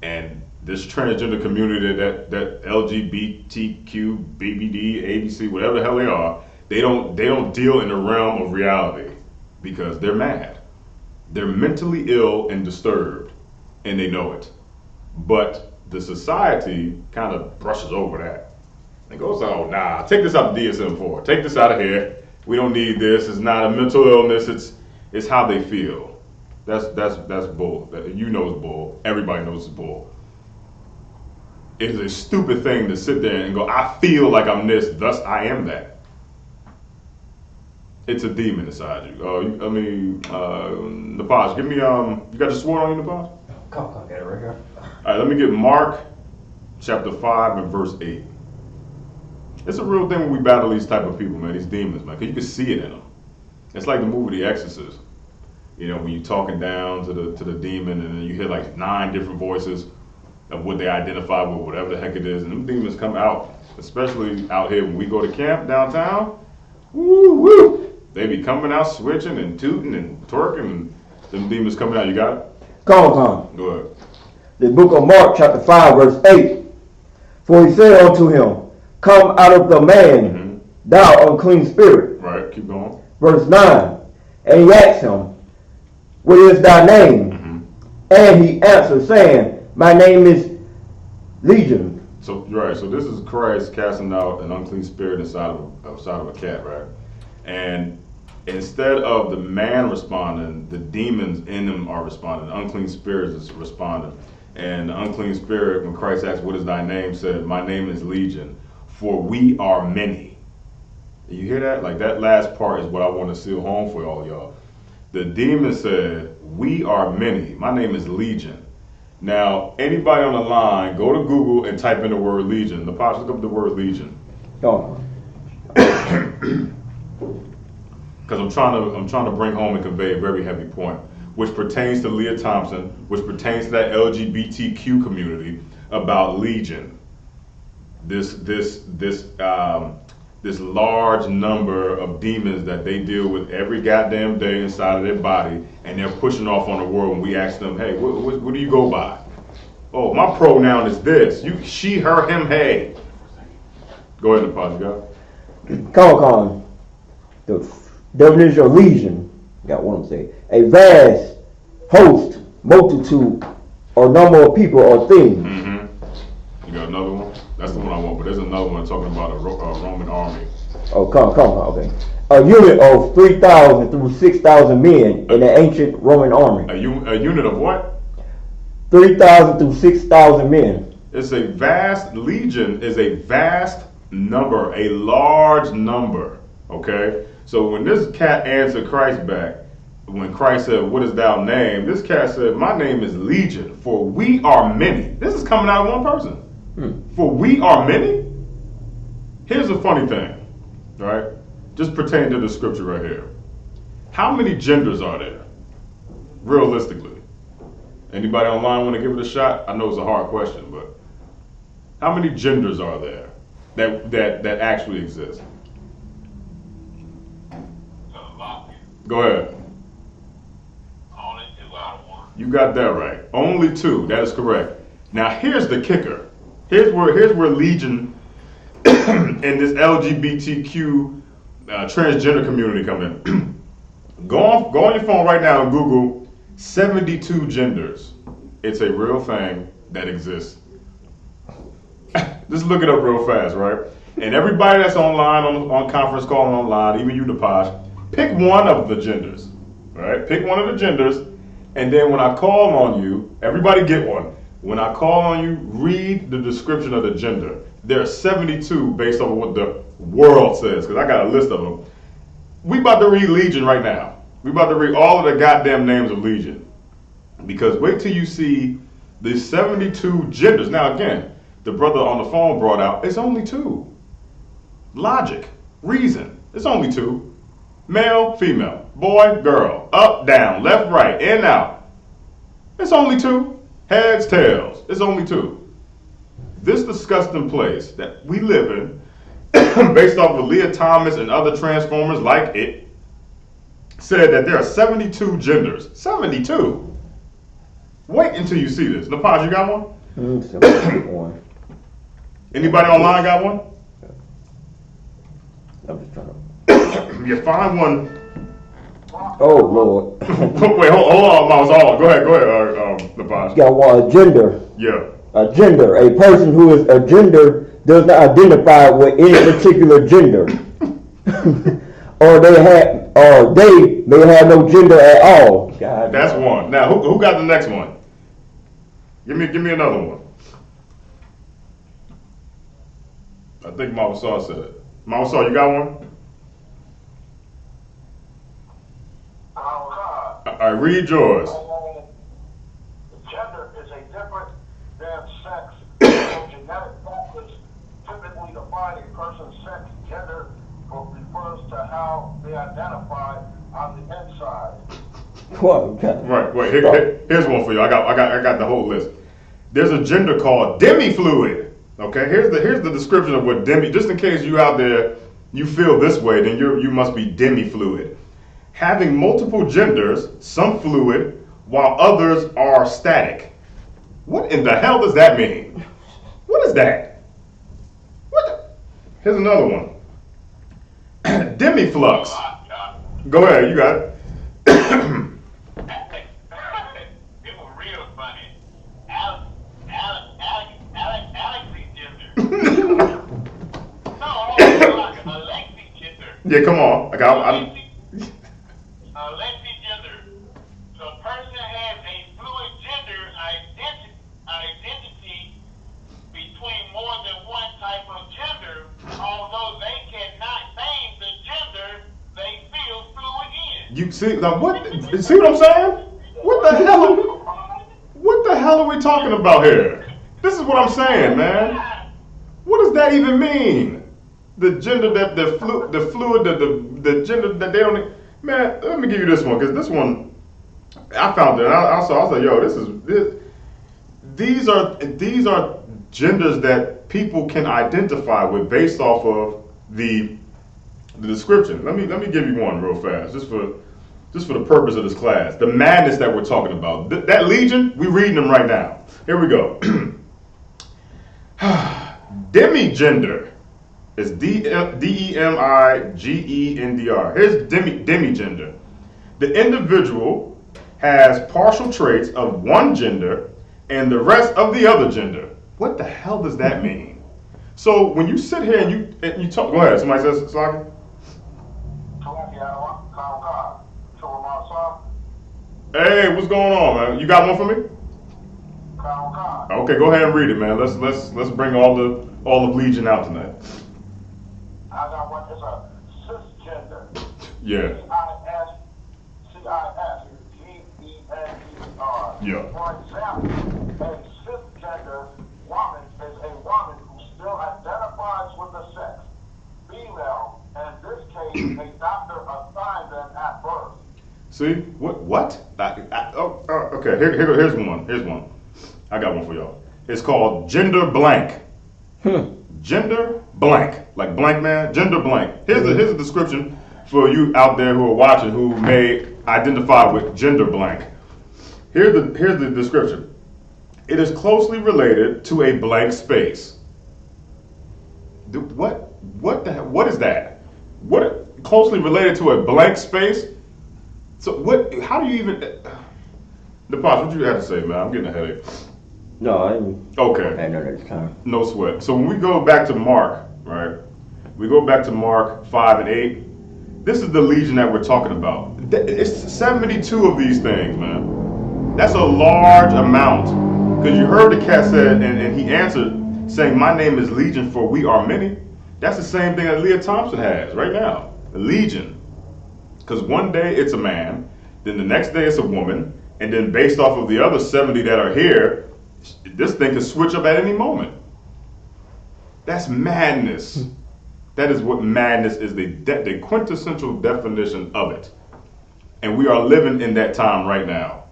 Speaker 1: And this transgender community, that LGBTQ, BBD, ABC, whatever the hell they are, they don't deal in the realm of reality because they're mad. They're mentally ill and disturbed, and they know it. But the society kind of brushes over that. And goes, oh, nah, take this out of DSM-4. Take this out of here. We don't need this. It's not a mental illness. It's how they feel. That's bull. You know it's bull. Everybody knows it's bull. It is a stupid thing to sit there and go, I feel like I'm this, thus I am that. It's a demon inside you. Napaj, give me, you got your sword on you, Napaj?
Speaker 4: Come, get it right here.
Speaker 1: All right, let me get Mark chapter 5 and verse 8. It's a real thing when we battle these type of people, man, these demons, man, because you can see it in them. It's like the movie The Exorcist. You know, when you're talking down to the demon and then you hear like 9 different voices of what they identify with, whatever the heck it is, and them demons come out, especially out here when we go to camp downtown. Woo woo! They be coming out switching and tooting and twerking, and them demons coming out. You got it?
Speaker 4: Come on.
Speaker 1: Go ahead.
Speaker 4: The book of Mark, chapter 5, verse 8. For he said unto him, come out of the man, thou unclean spirit.
Speaker 1: Right, keep going.
Speaker 4: Verse 9. And he asked him, what is thy name? And he answered, saying, my name is Legion.
Speaker 1: So right, so this is Christ casting out an unclean spirit inside of a cat, right? And instead of the man responding, the demons in him are responding. The unclean spirit is responding. And the unclean spirit, when Christ asked, what is thy name, said, my name is Legion, for we are many. You hear that? Like that last part is what I want to seal home for all y'all. The demon said, we are many. My name is Legion. Now, anybody on the line, go to Google and type in the word Legion. Napaj, look up the word Legion.
Speaker 4: Oh.
Speaker 1: Because I'm trying to bring home and convey a very heavy point, which pertains to Leah Thompson, which pertains to that LGBTQ community about Legion. This large number of demons that they deal with every goddamn day inside of their body, and they're pushing off on the world. And we ask them, hey, what do you go by? Oh, my pronoun is this. You, she, her, him, hey. Go ahead, Napaj, you got it?
Speaker 4: The definition of legion, got what I'm saying. A vast host, multitude, or number of people or things.
Speaker 1: You got another one? That's the one I want, but there's another one talking about a Roman army.
Speaker 4: Oh, come, okay. A unit of 3,000 through 6,000 men in the ancient Roman army.
Speaker 1: A unit of what?
Speaker 4: 3,000 through 6,000 men.
Speaker 1: It's a vast, legion is a vast number, a large number, okay? So when this cat answered Christ back, when Christ said, what is thou name? This cat said, my name is Legion, for we are many. This is coming out of one person. For we are many? Here's a funny thing, right? Just pertaining to the scripture right here. How many genders are there, realistically? Anybody online want to give it a shot? I know it's a hard question, but how many genders are there that actually exist? Go ahead.
Speaker 3: Only 2 out of 1.
Speaker 1: You got that right. Only 2. That is correct. Now here's the kicker. Here's where Legion and this LGBTQ transgender community come in. Go on your phone right now and Google 72 genders. It's a real thing that exists. Just look it up real fast, right? And everybody that's online on conference call and online, even you, Napaj, pick one of the genders, right? Pick one of the genders, and then when I call on you, everybody get one. When I call on you, read the description of the gender. There are 72 based on what the world says, because I got a list of them. We about to read Legion right now. We about to read all of the goddamn names of Legion. Because wait till you see the 72 genders. Now again, the brother on the phone brought out, it's only 2. Logic, reason, it's only 2. Male, female, boy, girl, up, down, left, right, in, out. It's only 2. Heads, tails, it's only 2. This disgusting place that we live in, based off of Leah Thomas and other transformers like it, said that there are 72 genders. 72. Wait until you see this. Napaj, you got one?
Speaker 4: One.
Speaker 1: Anybody online got one?
Speaker 4: I'm just trying to.
Speaker 1: You find one.
Speaker 4: Oh Lord.
Speaker 1: Wait, hold on, Miles. Hold on. Go ahead, Napaj.
Speaker 4: You got one, a gender.
Speaker 1: Yeah.
Speaker 4: A gender. A person who is a gender does not identify with any particular gender. or they may have no gender at all. God.
Speaker 1: That's one. Now, who got the next one? Give me another one. I think Mawasar said it. Mawasar, you got one? All right, read yours.
Speaker 3: Gender is a different than sex. Genetic factors typically define a person's sex. Gender refers to how they identify on the inside.
Speaker 4: What?
Speaker 1: Right. Wait. Here's one for you. I got the whole list. There's a gender called demi-fluid. Okay. Here's the description of what demi. Just in case you out there you feel this way, then you must be demi-fluid. Having multiple genders, some fluid, while others are static. What in the hell does that mean? What is that? Here's another one. Demiflux. Go ahead, you got it.
Speaker 3: It was real funny. Alexi gender. No, Alexi gender.
Speaker 1: Yeah, come on.
Speaker 3: Alexi gender. So a person has a fluid gender identity between more than one type of gender, although they cannot name the gender they feel fluid in.
Speaker 1: You see now what? See what I'm saying? What the hell are we talking about here? This is what I'm saying, man. What does that even mean? The gender that the fluid, the gender that they don't. Man, let me give you this one because this one I found it. I was like, yo, these are genders that people can identify with based off of the description. Let me give you one real fast, just for the purpose of this class. The madness that we're talking about. That legion, we're reading them right now. Here we go. Demigender is DEMIGENDR. Here's demigender. The individual has partial traits of one gender and the rest of the other gender. What the hell does that mean? So when you sit here and you talk, go ahead. Somebody says, Slaki? Hey, what's going on, man? You got one for me? Okay, go ahead and read it, man. Let's bring all of Legion out tonight.
Speaker 3: I got one. It's a cisgender.
Speaker 1: Yeah.
Speaker 3: CISGENDER.
Speaker 1: Yeah.
Speaker 3: For example, a cisgender woman is a woman who still identifies with the sex female, and in this case, a doctor assigned them at birth.
Speaker 1: See what? Okay. Here's one. I got one for y'all. It's called gender blank. Gender blank, like blank man. Gender blank. Here's a description for you out there who are watching who may identify with gender blank. Here's the description. It is closely related to a blank space. What the hell? What is that? What closely related to a blank space? So what? How do you even? Napaj, what you have to say, man? I'm getting a headache.
Speaker 4: No, I didn't.
Speaker 1: Okay.
Speaker 4: I know this time.
Speaker 1: No sweat. So when we go back to Mark, right? We go back to Mark 5 and 8. This is the legion that we're talking about. It's 72 of these things, man. That's a large amount. Because you heard the cat said, and he answered saying, "My name is Legion, for we are many." That's the same thing that Leah Thompson has right now. The legion. Because one day it's a man, then the next day it's a woman, and then based off of the other 70 that are here, this thing could switch up at any moment. That's madness. That is what madness is, the quintessential definition of it. And we are living in that time right now,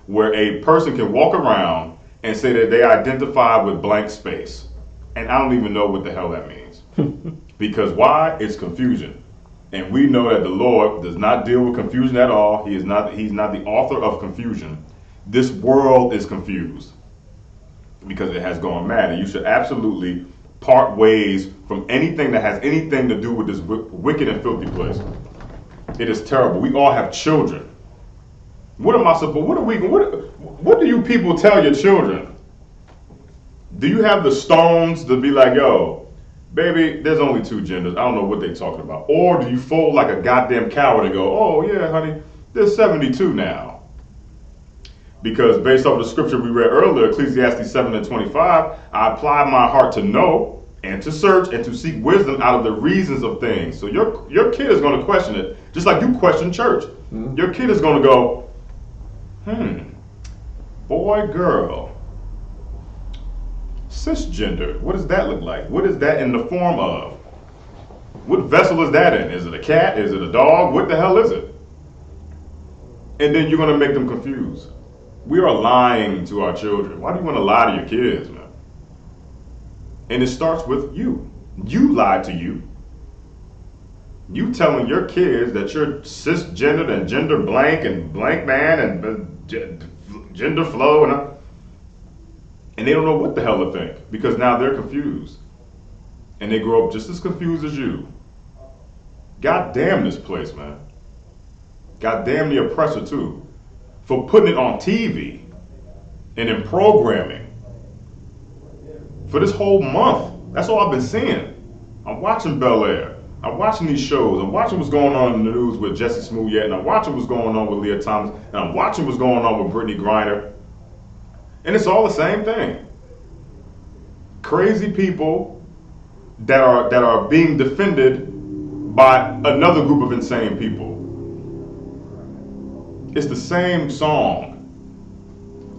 Speaker 1: where a person can walk around and say that they identify with blank space. And I don't even know what the hell that means. Because why? It's confusion. And we know that the Lord does not deal with confusion at all. He's not the author of confusion. This world is confused because it has gone mad. And you should absolutely part ways from anything that has anything to do with this wicked and filthy place. It is terrible. We all have children. What do you people tell your children? Do you have the stones to be like, yo, baby, there's only 2 genders. I don't know what they're talking about. Or do you fold like a goddamn coward and go, oh yeah, honey, there's 72 now. Because based off the scripture we read earlier, Ecclesiastes 7:25, I apply my heart to know and to search and to seek wisdom out of the reasons of things. So your kid is going to question it, just like you question church. Mm-hmm. Your kid is going to go, boy, girl, cisgender, what does that look like? What is that in the form of? What vessel is that in? Is it a cat? Is it a dog? What the hell is it? And then you're going to make them confused. We are lying to our children. Why do you want to lie to your kids, man? And it starts with you. You lied to you. You telling your kids that you're cisgendered and gender blank and blank man and gender flow and they don't know what the hell to think because now they're confused. And they grow up just as confused as you. God damn this place, man. God damn the oppressor too. For putting it on TV and in programming. For this whole month. That's all I've been seeing. I'm watching Bel Air. I'm watching these shows. I'm watching what's going on in the news with Jesse Smollett, and I'm watching what's going on with Leah Thomas, and I'm watching what's going on with Brittany Griner. And it's all the same thing. Crazy people that are being defended by another group of insane people. It's the same song.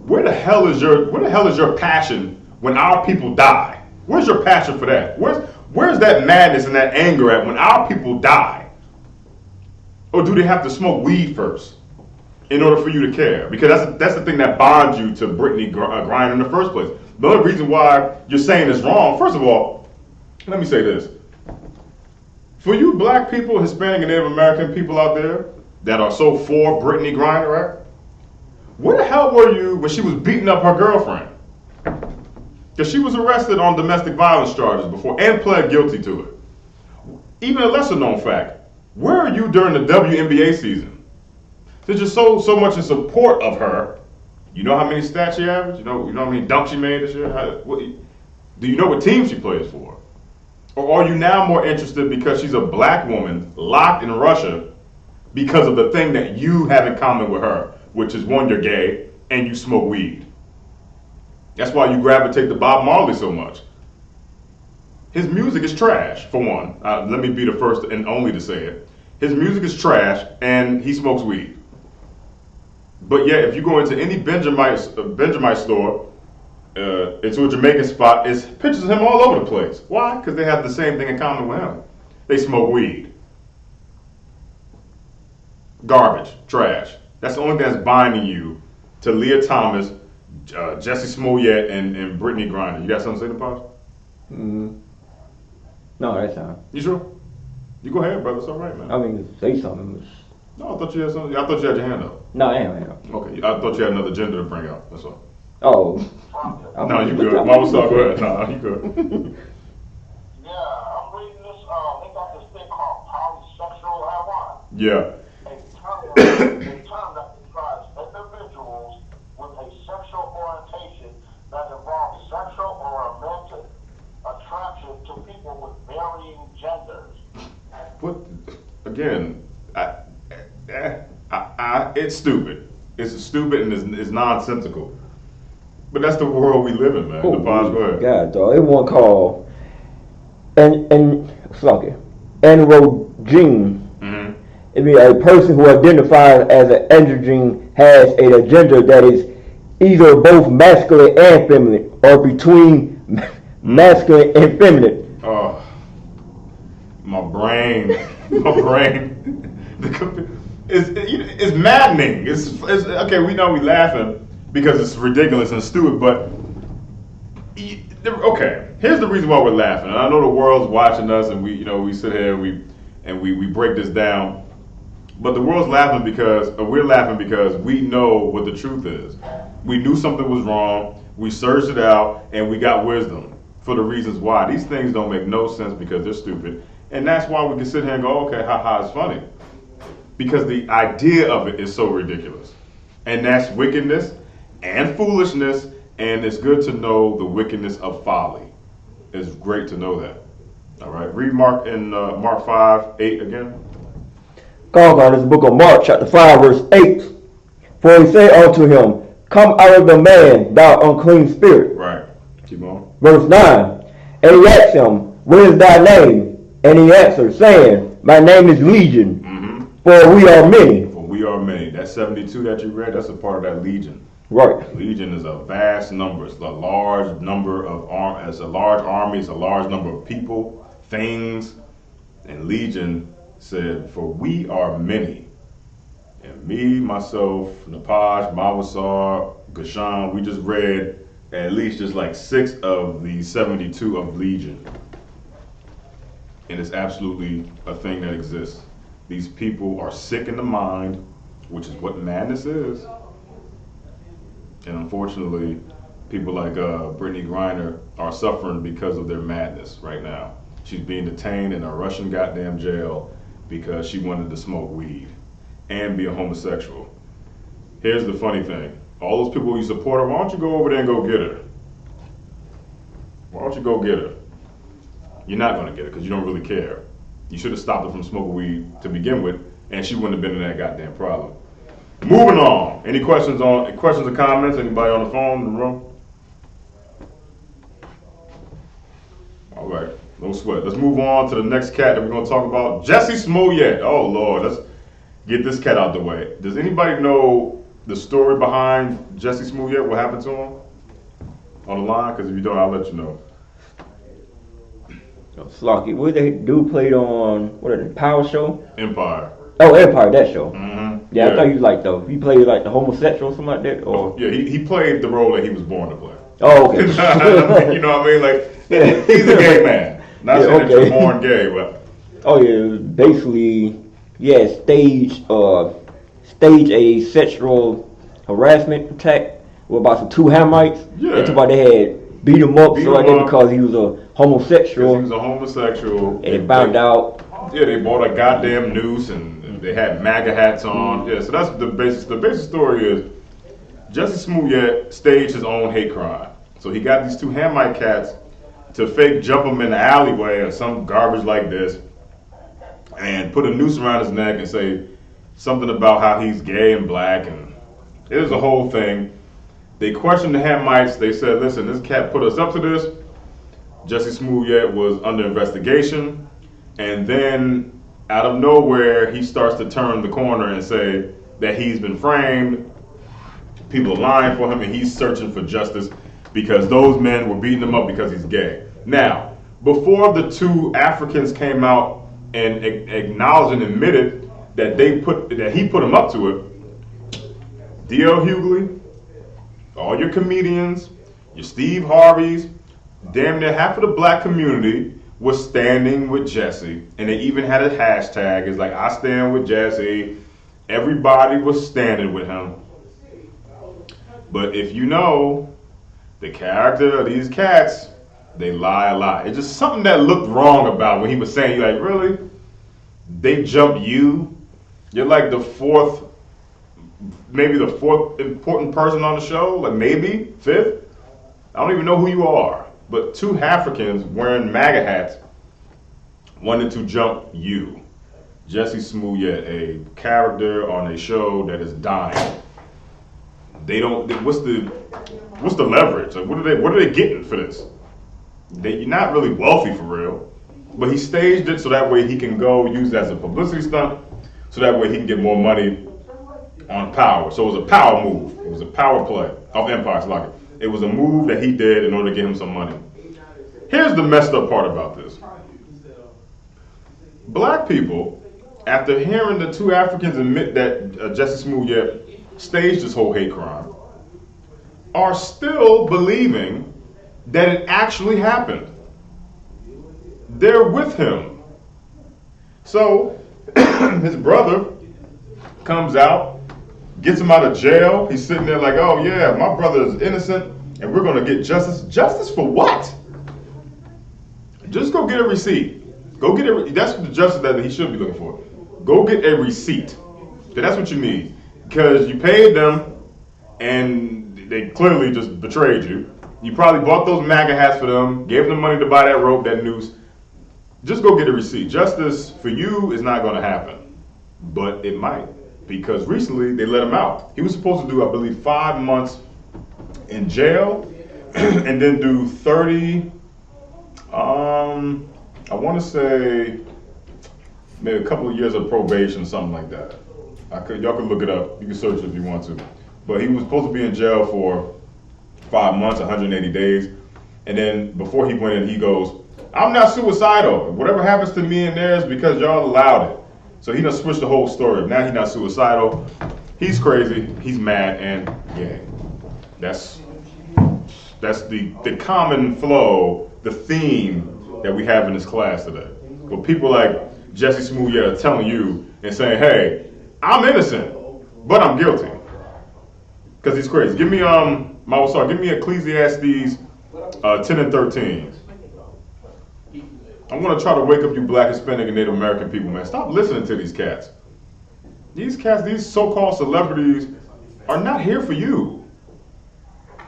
Speaker 1: Where the hell is your passion when our people die? Where's your passion for that? Where's that madness and that anger at when our people die? Or do they have to smoke weed first in order for you to care? Because that's the thing that bonds you to Brittany Griner in the first place. The only reason why you're saying it's wrong, first of all, let me say this. For you black people, Hispanic and Native American people out there that are so for Brittany Griner, right? Where the hell were you when she was beating up her girlfriend? Because she was arrested on domestic violence charges before and pled guilty to it. Even a lesser known fact, where are you during the WNBA season? Since you're so much in support of her, you know how many stats she averaged? You know how many dunks she made this year? Do you know what team she plays for? Or are you now more interested because she's a black woman locked in Russia because of the thing that you have in common with her, which is one, you're gay, and you smoke weed. That's why you gravitate to Bob Marley so much. His music is trash, for one. Let me be the first and only to say it. His music is trash, and he smokes weed. But yet, if you go into any Benjamite store, into a Jamaican spot, it's pictures of him all over the place. Why? Because they have the same thing in common with him. They smoke weed. Garbage, trash. That's the only thing that's binding you to Leah Thomas, Jesse Smollett, and Brittany Griner. You got something to say to Posh?
Speaker 4: Mm-hmm. No, that's fine.
Speaker 1: You sure? You go ahead, brother. It's all right, man.
Speaker 4: I mean, say something.
Speaker 1: No, I thought you had something. I thought you had your hand up.
Speaker 4: No, I am.
Speaker 1: Okay, I thought you had another gender to bring up. That's all.
Speaker 4: Oh.
Speaker 1: No, you good. Mama, start. Go ahead. No, you good.
Speaker 3: Yeah, I'm reading this. They got this thing called polysexual marijuana.
Speaker 1: Yeah.
Speaker 3: A term that describes individuals with a sexual orientation that involves sexual or romantic attraction to people with varying genders.
Speaker 1: But again, it's stupid. It's stupid and it's nonsensical. But that's the world we live in, man.
Speaker 4: Oh,
Speaker 1: the Posh, go ahead.
Speaker 4: God, dog. It one called androgyne.
Speaker 1: Mm-hmm.
Speaker 4: It means a person who identifies as an androgyne has a gender that is either both masculine and feminine, or between masculine and feminine.
Speaker 1: Oh, my brain. It's maddening. It's okay. We know we laughing because it's ridiculous and stupid, but okay. Here's the reason why we're laughing. And I know the world's watching us, and we sit here and we break this down. But the world's laughing because, or we're laughing because we know what the truth is. We knew something was wrong, we searched it out, and we got wisdom for the reasons why. These things don't make no sense because they're stupid. And that's why we can sit here and go, okay, haha, it's funny. Because the idea of it is so ridiculous. And that's wickedness and foolishness, and it's good to know the wickedness of folly. It's great to know that. All right, read Mark in Mark 5:8 again.
Speaker 4: Call on this book of Mark, chapter 5, verse 8. For he said unto him, Come out of the man, thou unclean spirit.
Speaker 1: Right. Keep on.
Speaker 4: Verse 9. And he asked him, What is thy name? And he answered, saying, My name is Legion, for we are many.
Speaker 1: For we are many. That 72 that you read, that's a part of that legion.
Speaker 4: Right.
Speaker 1: Legion is a vast number. It's a large number of it's a large army. It's a large number of people, things, and legion said, "For we are many." And me, myself, Napaj, Mawasar, Gashan, we just read at least just like 6 of the 72 of legion, and it's absolutely a thing that exists. These people are sick in the mind, which is what madness is. And unfortunately, people like Brittany Griner are suffering because of their madness right now. She's being detained in a Russian goddamn jail because she wanted to smoke weed and be a homosexual. Here's the funny thing. All those people you support her, why don't you go over there and go get her? Why don't you go get her? You're not going to get her because you don't really care. You should have stopped her from smoking weed to begin with, and she wouldn't have been in that goddamn problem. Moving on. Any questions or comments? Anybody on the phone in the room? All right. No sweat. Let's move on to the next cat that we're going to talk about. Jussie Smollett. Oh, Lord. Let's get this cat out the way. Does anybody know the story behind Jussie Smollett? What happened to him? On the line? Because if you don't, I'll let you know.
Speaker 4: Slocky. What they do played on, what is it, Power Show?
Speaker 1: Empire.
Speaker 4: Oh, Empire, that show.
Speaker 1: Mm-hmm.
Speaker 4: Yeah, I thought you like though. He played like the homosexual or something like that? Or?
Speaker 1: Yeah, he played the role that he was born to play.
Speaker 4: Oh, okay.
Speaker 1: You know what I mean? Like, he's a gay man. Not saying that you're born gay, but.
Speaker 4: Oh yeah, basically, yeah, stage a sexual harassment attack with about some 2 Hamites.
Speaker 1: Yeah.
Speaker 4: They talk about they had beat him up because he was a homosexual.
Speaker 1: He was a homosexual.
Speaker 4: And they found out.
Speaker 1: Yeah, they bought a goddamn noose and they had MAGA hats on. Yeah, so that's the basis. The basic story is Jussie Smollett staged his own hate crime. So he got these 2 Hamite cats to fake jump him in the alleyway or some garbage like this and put a noose around his neck and say something about how he's gay and black, and it was a whole thing. They questioned the Hamites. They said, listen, this cat put us up to this. Jussie Smollett was under investigation, and then out of nowhere, he starts to turn the corner and say that he's been framed, people are lying for him, and he's searching for justice because those men were beating him up because he's gay. Now, before the 2 Africans came out and acknowledged and admitted that he put him up to it, D.L. Hughley, all your comedians, your Steve Harveys, damn near half of the black community was standing with Jussie, and they even had a hashtag. It's like, I stand with Jussie. Everybody was standing with him. But if you know the character of these cats, they lie a lot. It's just something that looked wrong about when he was saying, you're like, really? They jumped you? You're like maybe the fourth important person on the show, like maybe 5th. I don't even know who you are. But 2 Africans wearing MAGA hats wanted to jump you. Jussie Smollett, a character on a show that is dying. They don't. What's the leverage? Like, what are they getting for this? You're not really wealthy for real. But he staged it so that way he can go use it as a publicity stunt, so that way he can get more money on Power. So it was a power move. It was a power play of Empire. Like it was a move that he did in order to get him some money. Here's the messed up part about this. Black people, after hearing the 2 Africans admit that Jussie Smollett staged this whole hate crime, are still believing that it actually happened. They're with him. So his brother comes out, gets him out of jail. He's sitting there like, oh yeah, my brother is innocent, and we're gonna get justice. Justice for what? Just go get a receipt. Go get a. That's the justice that he should be looking for. Go get a receipt. That's what you need, because you paid them, and they clearly just betrayed you. You probably bought those MAGA hats for them, gave them money to buy that rope, that noose. Just go get a receipt. Justice for you is not going to happen, but it might, because recently they let him out. He was supposed to do, I believe, 5 months in jail, and then do 30. I want to say maybe a couple of years of probation, something like that. Y'all can look it up. You can search it if you want to. But he was supposed to be in jail for 5 months, 180 days. And then before he went in, he goes, I'm not suicidal. Whatever happens to me in there is because y'all allowed it. So he done switched the whole story. Now he's not suicidal. He's crazy. He's mad. And yeah, that's the common flow, the theme that we have in this class today. But people like Jesse Smoot are telling you and saying, hey, I'm innocent, but I'm guilty. Because he's crazy. Give me give me Ecclesiastes 10 and 13. I'm gonna try to wake up you Black, Hispanic, and Native American people, man. Stop listening to these cats. These so-called celebrities are not here for you.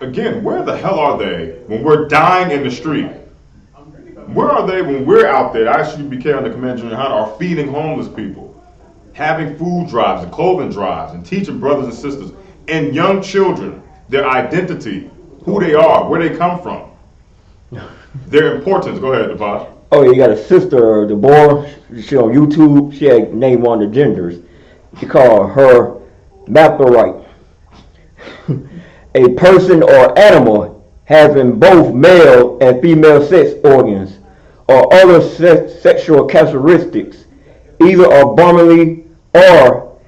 Speaker 1: Again, where the hell are they when we're dying in the street? Where are they when we're out there, actually became under Command Junior High, are feeding homeless people, having food drives and clothing drives, and teaching brothers and sisters and young children their identity, who they are, where they come from, their importance. Go ahead, Deposh.
Speaker 4: Oh, yeah, you got a sister, the boy, she on YouTube, she had named one of the genders. She called her Maplerite. A person or animal having both male and female sex organs or other sexual characteristics, either abominably or,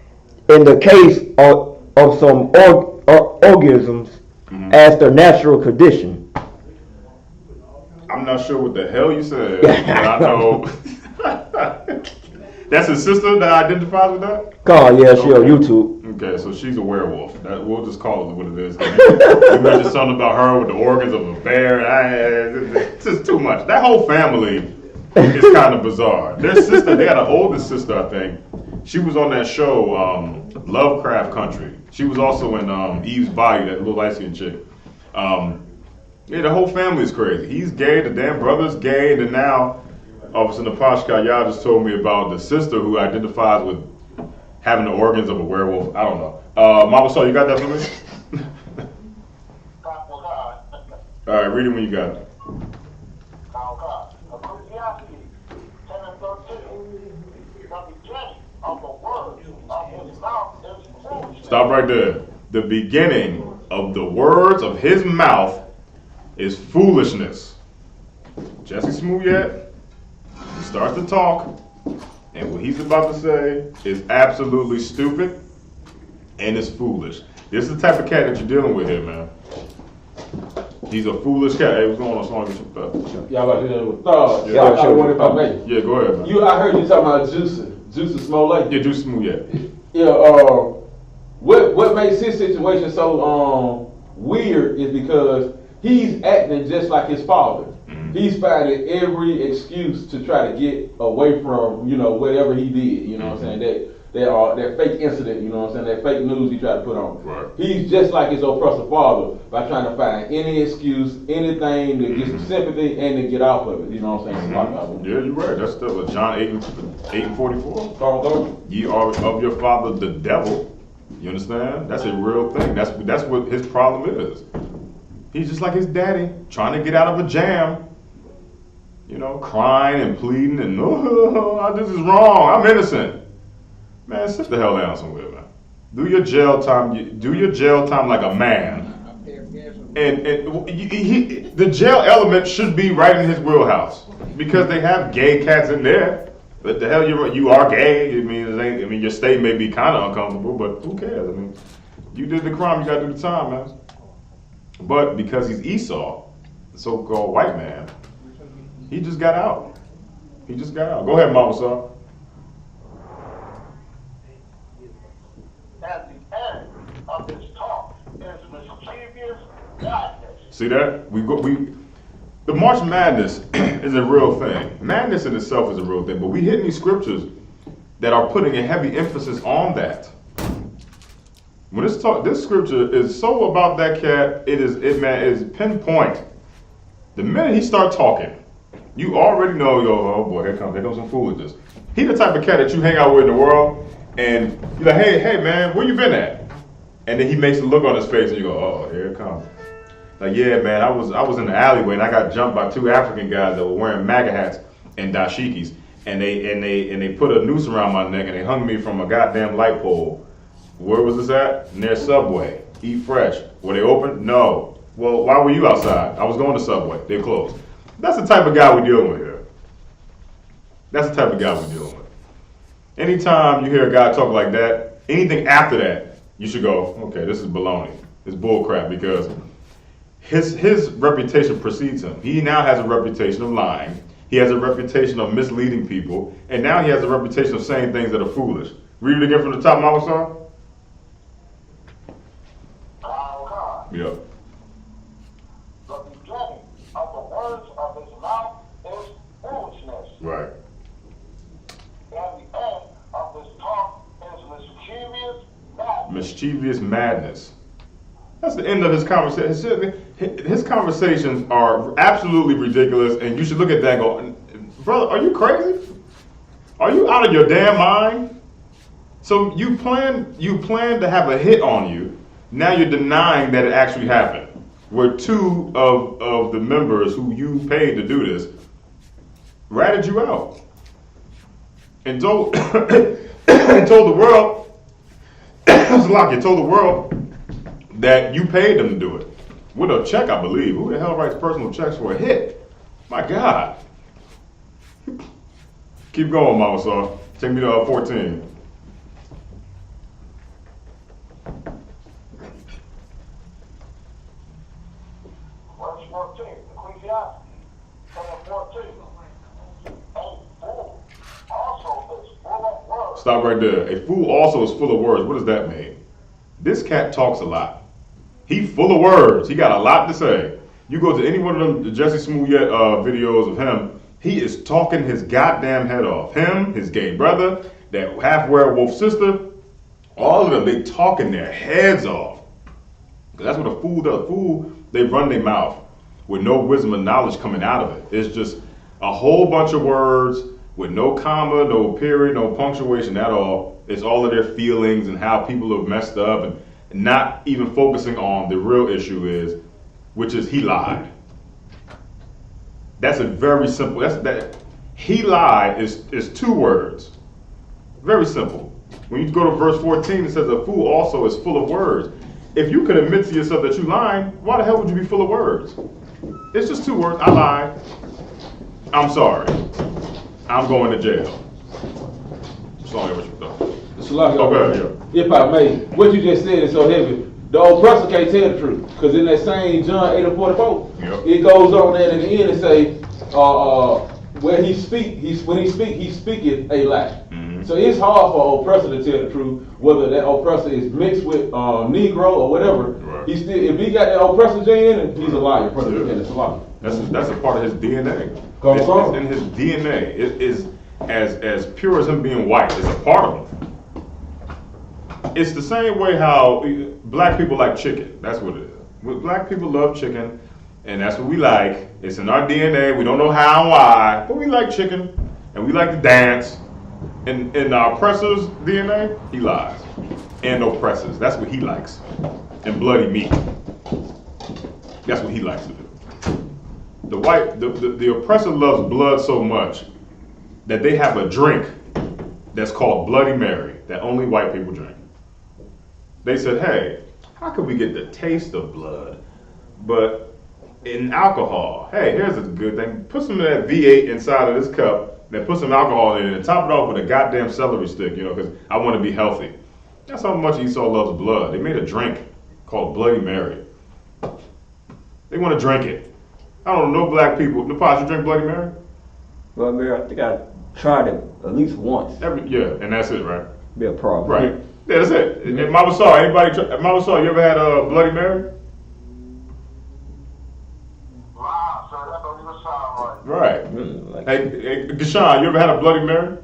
Speaker 4: in the case of some organisms, as their natural condition.
Speaker 1: I'm not sure what the hell you said, but I know. That's his sister that identifies with that?
Speaker 4: Oh, yeah, she on YouTube.
Speaker 1: Okay, so she's a werewolf. We'll just call it what it is. You mentioned something about her with the organs of a bear. It's just too much. That whole family is kind of bizarre. Their sister, they had an older sister, I think. She was on that show, Lovecraft Country. She was also in Eve's Bayou, that little light-skinned chick. Yeah, the whole family is crazy. He's gay, the damn brother's gay, and then now, all of a sudden, the podcast, y'all just told me about the sister who identifies with having the organs of a werewolf. I don't know. Mama Saw, you got that for me? All right, read it when you got it. Stop right there. The beginning of the words of his mouth is foolishness. Jesse Smoot yet? He starts to talk, and what he's about to say is absolutely stupid, and it's foolish. This is the type of cat that you're dealing with here, man. He's a foolish cat. Hey, what's going on?
Speaker 5: Y'all about to do that with Thug. Yeah, I wonder if I may.
Speaker 1: Yeah, go ahead, man.
Speaker 5: I heard you talking about Juicy Smollett.
Speaker 1: Yeah, Juicy Smoot yet.
Speaker 5: Yeah, what makes his situation so weird is because he's acting just like his father. Mm-hmm. He's finding every excuse to try to get away from, whatever he did. You know what I'm saying? That fake incident, you know what I'm saying? That fake news he tried to put on.
Speaker 1: Right.
Speaker 5: He's just like his oppressive father by trying to find any excuse, anything to get some sympathy and to get off of it. You know what I'm saying?
Speaker 1: Mm-hmm. Yeah, you're right. That's still John 8:44. Ye are of your father the devil. You understand? That's a real thing. That's what his problem is. He's just like his daddy, trying to get out of a jam. Crying and pleading and, this is wrong. I'm innocent. Man, sit the hell down somewhere, man. Do your jail time. Do your jail time like a man. And the jail element should be right in his wheelhouse because they have gay cats in there. But the hell, you are gay. I mean, your state may be kind of uncomfortable, but who cares? I mean, you did the crime, you got to do the time, man. But because he's Esau, the so-called white man, he just got out. Go ahead, Mama Saw. See that? The March Madness is a real thing. Madness in itself is a real thing, but we hit these scriptures that are putting a heavy emphasis on that. When this scripture is so about that cat, it is pinpoint. The minute he start talking, you already know, oh boy, here comes some foolishness. He the type of cat that you hang out with in the world, and you're like, hey man, where you been at? And then he makes a look on his face, and you go, oh, here it comes. Like, yeah, man, I was in the alleyway, and I got jumped by 2 African guys that were wearing MAGA hats and dashikis, and they put a noose around my neck, and they hung me from a goddamn light pole. Where was this at? Near Subway. Eat Fresh. Were they open? No. Well, why were you outside? I was going to Subway. They closed. That's the type of guy we're dealing with here. That's the type of guy we're dealing with. Anytime you hear a guy talk like that, anything after that, you should go, okay, this is baloney. It's bullcrap, because his reputation precedes him. He now has a reputation of lying. He has a reputation of misleading people. And now he has a reputation of saying things that are foolish. Read it again from the top, Mama Son. Yep.
Speaker 3: The beginning of the words of his mouth is foolishness.
Speaker 1: Right.
Speaker 3: And the end of his talk is mischievous madness.
Speaker 1: Mischievous madness. That's the end of his conversation. His conversations are absolutely ridiculous, and you should look at that and go, brother, are you crazy? Are you out of your damn mind? So you plan to have a hit on you. Now you're denying that it actually happened. Where 2 of the members who you paid to do this ratted you out and told and told the world, told the world that you paid them to do it with a check, I believe. Who the hell writes personal checks for a hit? My God. Keep going, Mama Saw. Take me to 14.
Speaker 3: Verse 14, Ecclesiastes, 14. A fool also is full of words.
Speaker 1: Stop right there. A fool also is full of words. What does that mean? This cat talks a lot. He full of words. He got a lot to say. You go to any one of them, the Jesse Smollett videos of him, he is talking his goddamn head off. Him, his gay brother, that half-werewolf sister, all of them, they talking their heads off. That's what a fool does. A fool, they run their mouth with no wisdom and knowledge coming out of it. It's just a whole bunch of words with no comma, no period, no punctuation at all. It's all of their feelings and how people have messed up, and not even focusing on the real issue which is he lied. That's a very simple, he lied is 2 words. Very simple. When you go to verse 14, it says a fool also is full of words. If you could admit to yourself that you lying, why the hell would you be full of words? It's just 2 words. I lied. I'm sorry. I'm going to jail. Sorry, what you thought.
Speaker 5: If I may, what you just said is so heavy. The oppressor can't tell the truth, because in that same John 8:44, it goes on there in the end and say, when he speaketh a lie. Mm-hmm. So it's hard for an oppressor to tell the truth, whether that oppressor is mixed with Negro or whatever. Right. If he got that oppressor gene in him, he's a liar. It's a liar.
Speaker 1: That's a part of his DNA. It's in his DNA. It is as pure as him being white. It's a part of him. It's the same way how black people like chicken. That's what it is. Black people love chicken, and that's what we like. It's in our DNA. We don't know how and why, but we like chicken, and we like to dance. And in our oppressor's DNA, he lies. And oppressors. That's what he likes. And bloody meat. That's what he likes to do. The oppressor loves blood so much that they have a drink that's called Bloody Mary that only white people drink. They said, hey, how can we get the taste of blood, but in alcohol? Hey, here's a good thing. Put some of that V8 inside of this cup, then put some alcohol in it, and top it off with a goddamn celery stick, because I want to be healthy. That's how much Esau loves blood. They made a drink called Bloody Mary. They want to drink it. I don't know, no black people. Napaz, you drink Bloody Mary?
Speaker 4: Bloody Mary, I think I tried it at least once.
Speaker 1: And that's it, right?
Speaker 4: Be a problem.
Speaker 1: Right. Yeah, that's it. Mm-hmm. And Mama Saw, you ever had a Bloody Mary? Right.
Speaker 4: Like,
Speaker 1: Hey, Gashawn, you ever had a Bloody Mary?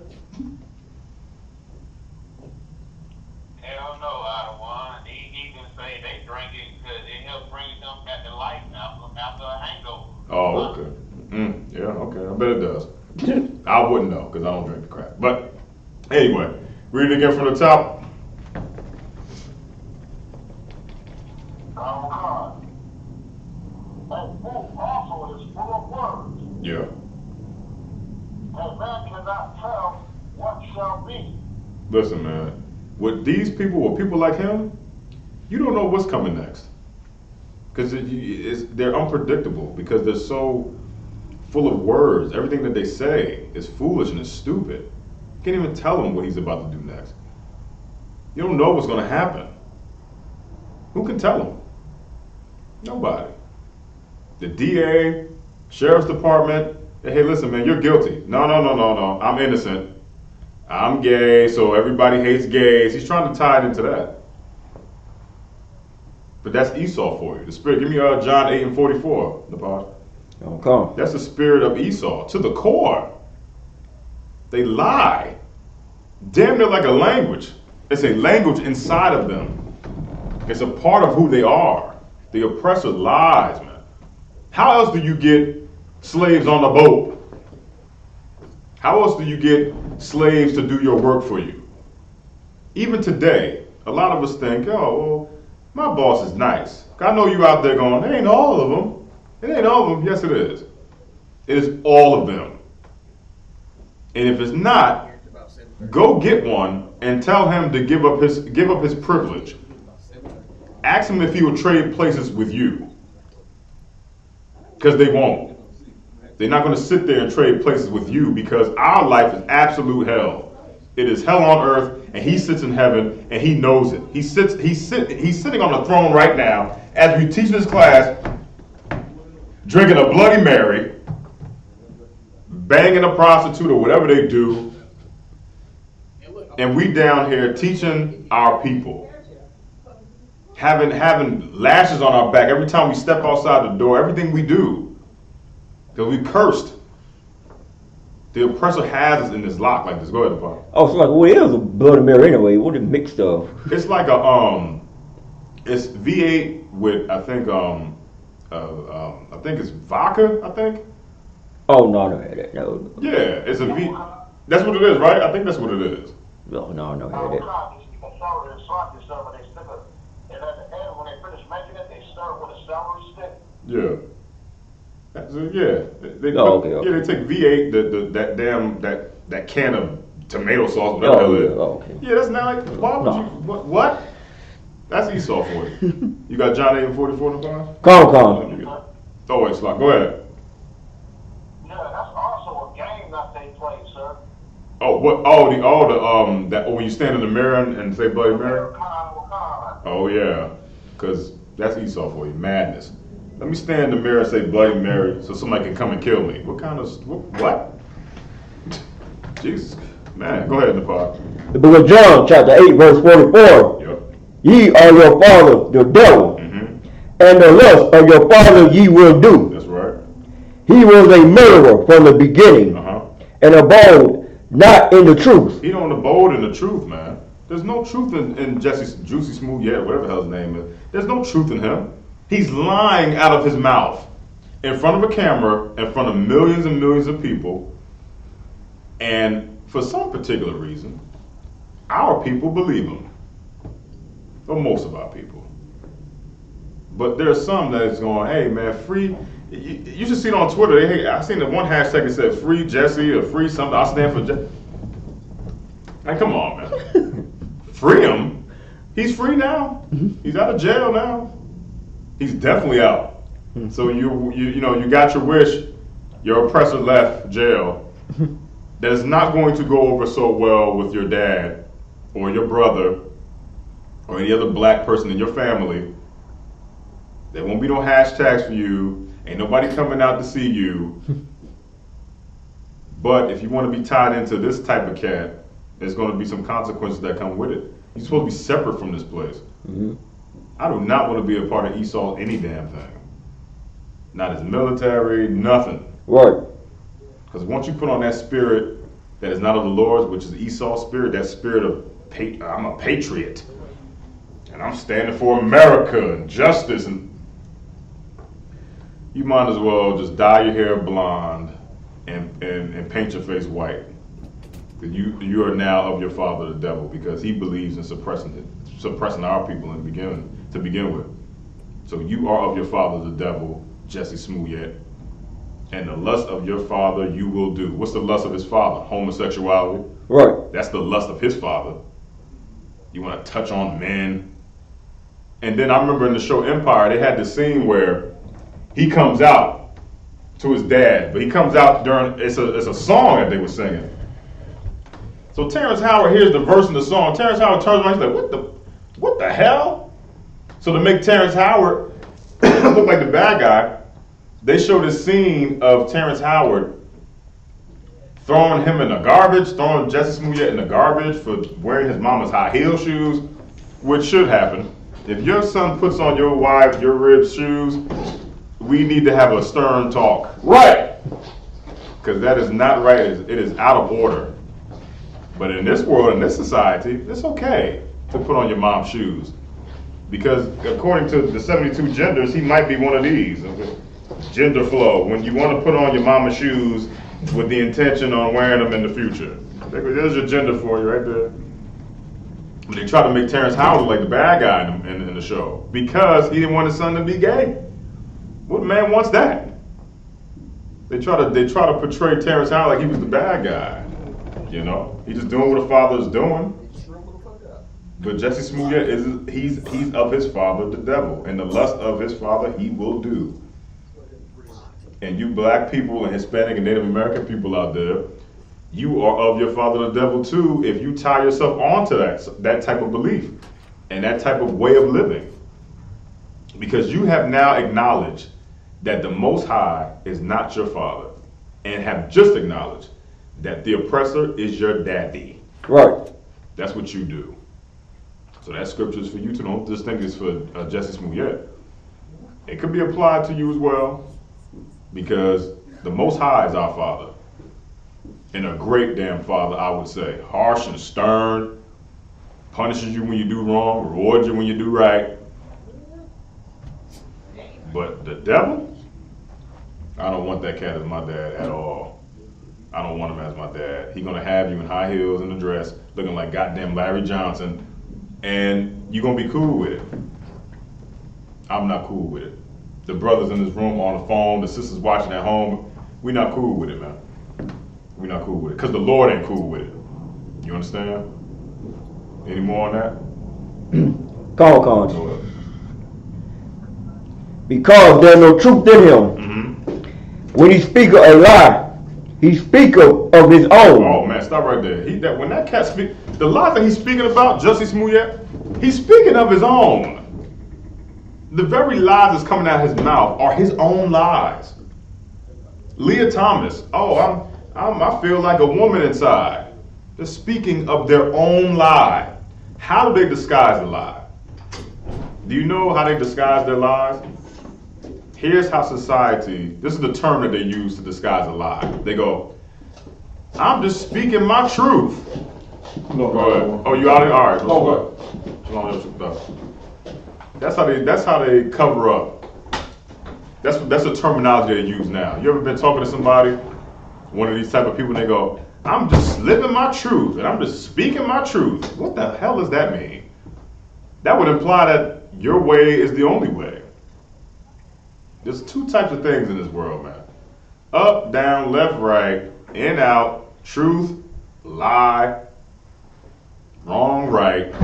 Speaker 3: Hell no, I don't want. He even say they drink it because it helps bring them back to life after a hangover.
Speaker 1: Oh, okay. Yeah, okay. I bet it does. I wouldn't know because I don't drink the crap. But anyway, read it again from the top.
Speaker 3: Oh God. And book also is full of words.
Speaker 1: Yeah.
Speaker 3: And man cannot tell what shall be.
Speaker 1: Listen, man. With these people, with people like him, you don't know what's coming next. Because they're unpredictable because they're so full of words. Everything that they say is foolish and is stupid. You can't even tell him what he's about to do next. You don't know what's going to happen. Who can tell him? Nobody. The DA, Sheriff's Department, hey, listen, man, you're guilty. No. I'm innocent. I'm gay, so everybody hates gays. He's trying to tie it into that. But that's Esau for you. The spirit. Give me John 8:44, Nepal.
Speaker 4: okay.
Speaker 1: That's the spirit of Esau to the core. They lie. Damn near like a language. It's a language inside of them. It's a part of who they are. The oppressor lies, man. How else do you get slaves on the boat? How else do you get slaves to do your work for you? Even today, a lot of us think, oh, well, my boss is nice. I know you out there going, it ain't all of them. It ain't all of them. Yes, it is. It is all of them. And if it's not, go get one and tell him to give up his privilege. Ask him if he will trade places with you. Because they won't. They're not going to sit there and trade places with you because our life is absolute hell. It is hell on earth, and he sits in heaven, and he knows it. He's sitting on the throne right now as we teach this class, drinking a Bloody Mary, banging a prostitute or whatever they do, and we down here teaching our people. Having lashes on our back every time we step outside the door, everything we do. Because we cursed. The oppressor has us in this lock like this. Go ahead, Paul.
Speaker 4: Oh, so like, what is a Bloody Mary anyway? What is mixed of?
Speaker 1: It's like it's V8 with I think it's vodka. I think.
Speaker 4: Oh no, I never had that. No.
Speaker 1: Yeah, it's a V. That's what it is, right? I think that's what it is.
Speaker 4: No, I never had that.
Speaker 3: And at the end, when they finish making it, they serve with a celery stick.
Speaker 1: Yeah. They
Speaker 4: okay.
Speaker 1: Yeah, they take V8, that can of tomato sauce, whatever the hell it is.
Speaker 4: Okay.
Speaker 1: Yeah, that's not like, why would you, what? That's Esau for you. You got John 8:44 in the car?
Speaker 4: Come.
Speaker 1: Oh, wait, Slot, go ahead.
Speaker 3: Yeah, that's also a game that they play, sir.
Speaker 1: Oh, what? That when you stand in the mirror and say Bloody Mary? Oh, yeah, because that's Esau for you, madness. Let me stand in the mirror and say Bloody Mary so somebody can come and kill me. What? Jesus. Man, go ahead, Nepal.
Speaker 4: The book of John, chapter 8, verse 44.
Speaker 1: Yep.
Speaker 4: Ye are your father, the devil, and the lust of your father ye will do.
Speaker 1: That's right.
Speaker 4: He was a murderer from the beginning, and abode not in the truth.
Speaker 1: He don't abode in the truth, man. There's no truth in Jesse's Juicy Smooth, whatever the hell his name is. There's no truth in him. He's lying out of his mouth in front of a camera, in front of millions and millions of people. And for some particular reason, our people believe him. Or most of our people. But there's some that's going, hey man, free. You should see it on Twitter. Hey, I seen the one hashtag that said free Jesse or free something. I stand for Jesse. Like, come on, man. Free him? He's free now. He's out of jail now. He's definitely out. So you got your wish. Your oppressor left jail. That is not going to go over so well with your dad or your brother or any other black person in your family. There won't be no hashtags for you. Ain't nobody coming out to see you. But if you want to be tied into this type of cat, there's going to be some consequences that come with it. You're supposed to be separate from this place. I do not want to be a part of Esau any damn thing. Not his military, nothing.
Speaker 4: Right.
Speaker 1: Because once you put on that spirit that is not of the Lord's, which is Esau's spirit, that spirit of I'm a patriot, and I'm standing for America and justice, and you might as well just dye your hair blonde and paint your face white. You are now of your father, the devil, because he believes in suppressing our people to begin with. So you are of your father, the devil, Jesse Smollett, and the lust of your father you will do. What's the lust of his father? Homosexuality.
Speaker 4: Right.
Speaker 1: That's the lust of his father. You want to touch on men. And then I remember in the show Empire, they had this scene where he comes out to his dad, but he comes out during, it's a song that they were singing. So Terrence Howard hears the verse in the song. Terrence Howard turns around, he's like, what the hell? So to make Terrence Howard look like the bad guy, they show this scene of Terrence Howard throwing him in the garbage, throwing Jesse Smollett in the garbage for wearing his mama's high heel shoes, which should happen. If your son puts on your wife, your ribs shoes, we need to have a stern talk.
Speaker 2: Right.
Speaker 1: Because that is not right. It is out of order. But in this world, in this society, it's okay to put on your mom's shoes. Because according to the 72 genders, he might be one of these. Gender flow. When you want to put on your mama's shoes with the intention on wearing them in the future. There's your gender for you right there. But they try to make Terrence Howard look like the bad guy in the show. Because he didn't want his son to be gay. What man wants that? They try to portray Terrence Howard like he was the bad guy. You know, he's just doing what a father is doing. But Jesse Smollett he's of his father, the devil, and the lust of his father he will do. And you black people and Hispanic and Native American people out there, you are of your father, the devil too, if you tie yourself onto that type of belief and that type of way of living. Because you have now acknowledged that the Most High is not your father, and have just acknowledged that the oppressor is your daddy.
Speaker 4: Right.
Speaker 1: That's what you do. So that scripture is for you to don't just think it's for Jesse Smollett. It could be applied to you as well, because the Most High is our Father, and a great damn Father, I would say. Harsh and stern, punishes you when you do wrong, rewards you when you do right. But the devil, I don't want that cat as my dad at all. I don't want him as my dad. He's gonna have you in high heels and a dress, looking like goddamn Larry Johnson, and you're gonna be cool with it. I'm not cool with it. The brothers in this room on the phone, the sisters watching at home, we not cool with it, man. We not cool with it, because the Lord ain't cool with it. You understand? Any more on that?
Speaker 4: Call cons. Because there's no truth in him.
Speaker 1: Mm-hmm.
Speaker 4: When he speak a lie, he speak of his own.
Speaker 1: Oh man, stop right there. When that cat speak, the lies that he's speaking about, Jesse Smollett, he's speaking of his own. The very lies that's coming out of his mouth are his own lies. Leah Thomas, I feel like a woman inside. They're speaking of their own lie. How do they disguise the lie? Do you know how they disguise their lies? Here's how society, this is the term that they use to disguise a lie. They go, I'm just speaking my truth.
Speaker 5: No,
Speaker 1: go ahead. Oh, you out of it? All right.
Speaker 5: Go ahead.
Speaker 1: That's how they cover up. That's the terminology they use now. You ever been talking to somebody, one of these type of people, and they go, I'm just living my truth, and I'm just speaking my truth. What the hell does that mean? That would imply that your way is the only way. There's two types of things in this world, man. Up, down, left, right, in, out, truth, lie, wrong, right.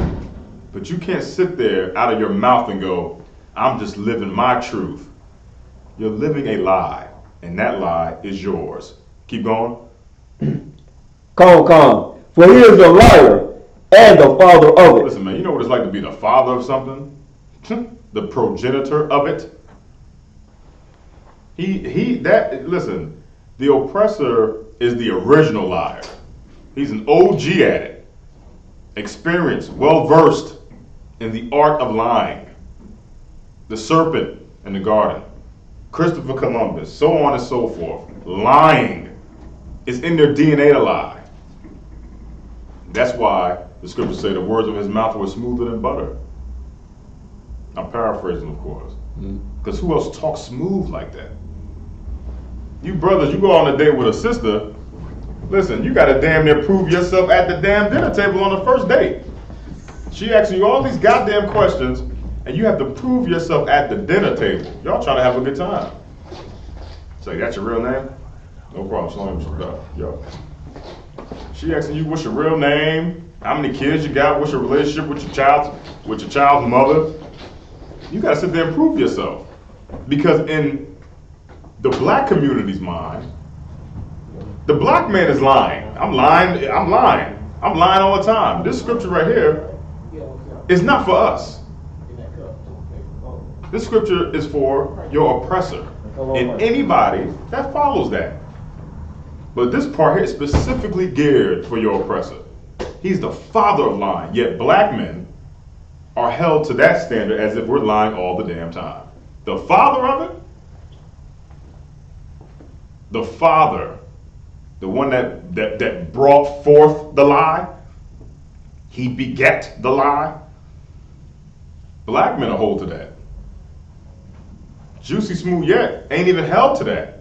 Speaker 1: But you can't sit there out of your mouth and go, I'm just living my truth. You're living a lie, and that lie is yours. Keep going.
Speaker 4: Con. For he is a liar and the father of it.
Speaker 1: Listen, man, you know what it's like to be the father of something? The progenitor of it? Listen, the oppressor is the original liar. He's an OG at it. Experienced, well-versed in the art of lying. The serpent in the garden. Christopher Columbus, so on and so forth. Lying. It's in their DNA to lie. That's why the scriptures say the words of his mouth were smoother than butter. I'm paraphrasing, of course. Because who else talks smooth like that? You brothers, you go on a date with a sister, listen, you got to damn near prove yourself at the damn dinner table on the first date. She asking you all these goddamn questions, and you have to prove yourself at the dinner table. Y'all trying to have a good time. Say, that's your real name? No problem. Yo. She asking you what's your real name, how many kids you got, what's your relationship with your child's mother. You gotta sit there and prove yourself. Because in the black community's mind, the black man is lying. I'm lying all the time. This scripture right here is not for us. This scripture is for your oppressor and anybody that follows that. But this part here is specifically geared for your oppressor. He's the father of lying, yet black men are held to that standard as if we're lying all the damn time. The father of it, the father, the one that brought forth the lie, he begat the lie. Black men are held to that. Juicy Smooth yet ain't even held to that.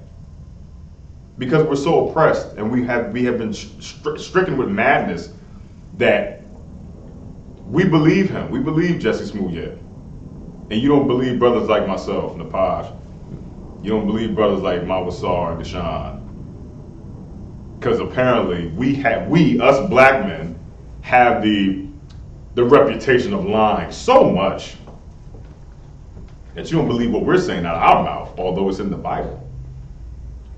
Speaker 1: Because we're so oppressed and we have been stricken with madness that we believe him. We believe Jesse Smooth yet. And you don't believe brothers like myself, Napaj. You don't believe brothers like Mawasar and Deshaun. Because apparently us black men, have the reputation of lying so much that you don't believe what we're saying out of our mouth, although it's in the Bible.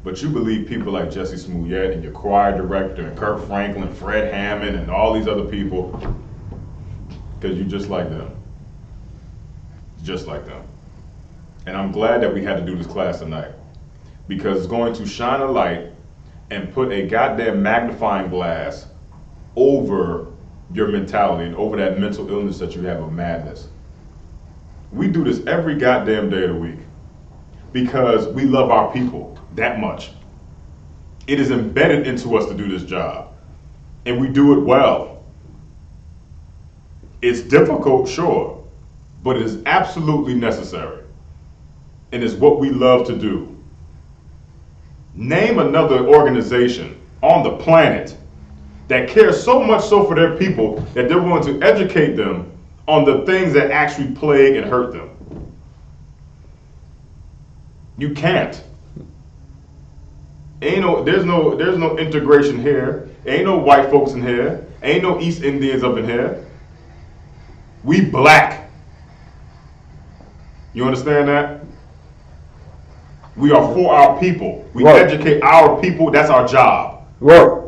Speaker 1: But you believe people like Jesse Smollett and your choir director and Kirk Franklin, Fred Hammond, and all these other people, because you're just like them. Just like them. And I'm glad that we had to do this class tonight, because it's going to shine a light and put a goddamn magnifying glass over your mentality and over that mental illness that you have of madness. We do this every goddamn day of the week because we love our people that much. It is embedded into us to do this job, and we do it well. It's difficult, sure, but it is absolutely necessary, and it's what we love to do. Name another organization on the planet that cares so much so for their people that they're willing to educate them on the things that actually plague and hurt them. You can't. There's no integration here. Ain't no white folks in here. Ain't no East Indians up in here. We black. You understand that? We are for our people. We educate our people. That's our job.
Speaker 4: Right.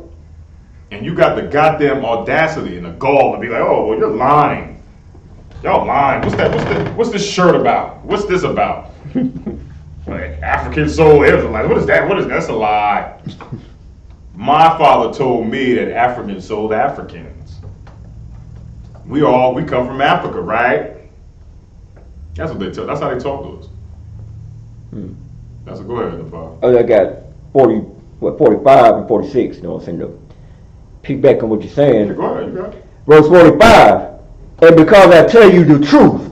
Speaker 1: And you got the goddamn audacity and the gall to be like, oh, well, you're lying. Y'all lying. What's this shirt about? What's this about? Like, African soul Israelite. What is that? That's a lie. My father told me that Africans sold Africans. We come from Africa, right? That's what they tell. That's how they talk to us. That's a go ahead, Nepal.
Speaker 4: Oh, I got 45 and 46, you know what I'm saying? To pick back on what you're saying.
Speaker 1: Go ahead, you got it.
Speaker 4: Verse 45, and because I tell you the truth,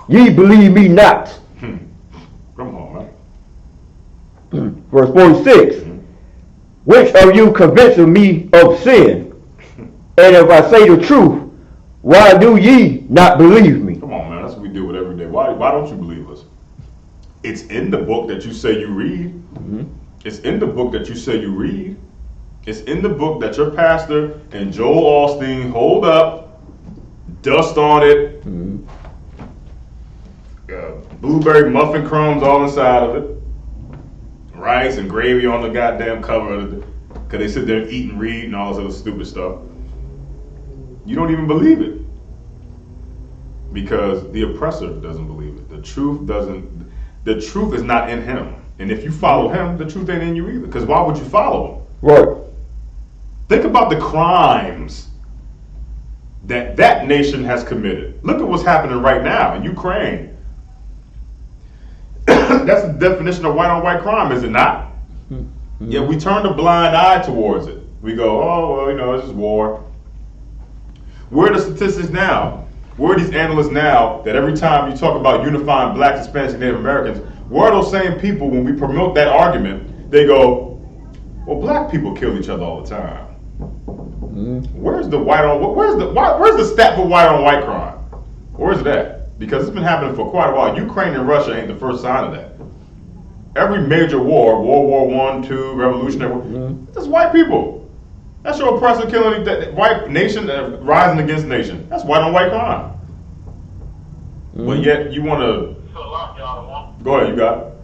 Speaker 4: ye believe me not.
Speaker 1: Come on, man.
Speaker 4: Verse 46, which of you convinces me of sin? And if I say the truth, why do ye not believe me?
Speaker 1: Come on, man. That's what we deal with every day. Why don't you believe us? It's in the book that you say you read. It's in the book that you say you read. It's in the book that your pastor and Joel Osteen hold up, dust on it, blueberry muffin crumbs all inside of it, rice and gravy on the goddamn cover, because they sit there and eat and read and all this other stupid stuff. You don't even believe it because the oppressor doesn't believe it. The truth is not in him. And if you follow him, the truth ain't in you either, because why would you follow him?
Speaker 4: Right.
Speaker 1: Think about the crimes that nation has committed. Look at what's happening right now in Ukraine. That's the definition of white on white crime, is it not? Yet we turn a blind eye towards it. We go, oh, well, you know, it's just war. Where are the statistics now? Where are these analysts now that every time you talk about unifying blacks, Hispanics, and Native Americans, where are those same people when we promote that argument? They go, well, black people kill each other all the time. Where's the white on? Where's the stat for white on white crime? Where's that? Because it's been happening for quite a while. Ukraine and Russia ain't the first sign of that. Every major war, World War I, II, Revolutionary War, that's white people. That's your oppressor killing that white nation rising against nation. That's white on white crime. But yet you want to.
Speaker 3: So a lot of y'all don't want.
Speaker 1: Go ahead, you got it.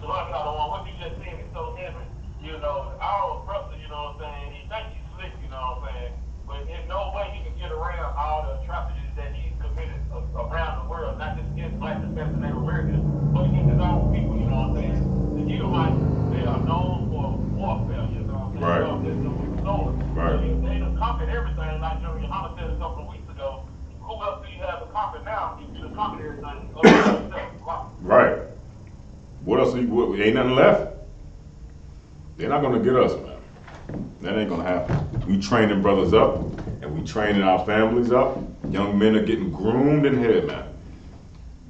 Speaker 3: So a lot of y'all don't want. What you just said is so heavy. You know, our brother, you know what I'm saying? He thinks he's slick, you know what I'm saying? But in no way he can get around all the atrocities that he's committed around the world, not just against black and Native Americans, but against his own people, you know what I'm saying? The Edomites, they are known for warfare, you know what I'm saying?
Speaker 1: Right.
Speaker 3: Right. So they done conquered everything, like General Yohana said a couple of weeks ago. Who else do you have to conquer now? You should have conquered everything.
Speaker 1: Right. What else? Ain't nothing left. They're not gonna get us, man. That ain't gonna happen. We training brothers up, and we training our families up. Young men are getting groomed in here, man.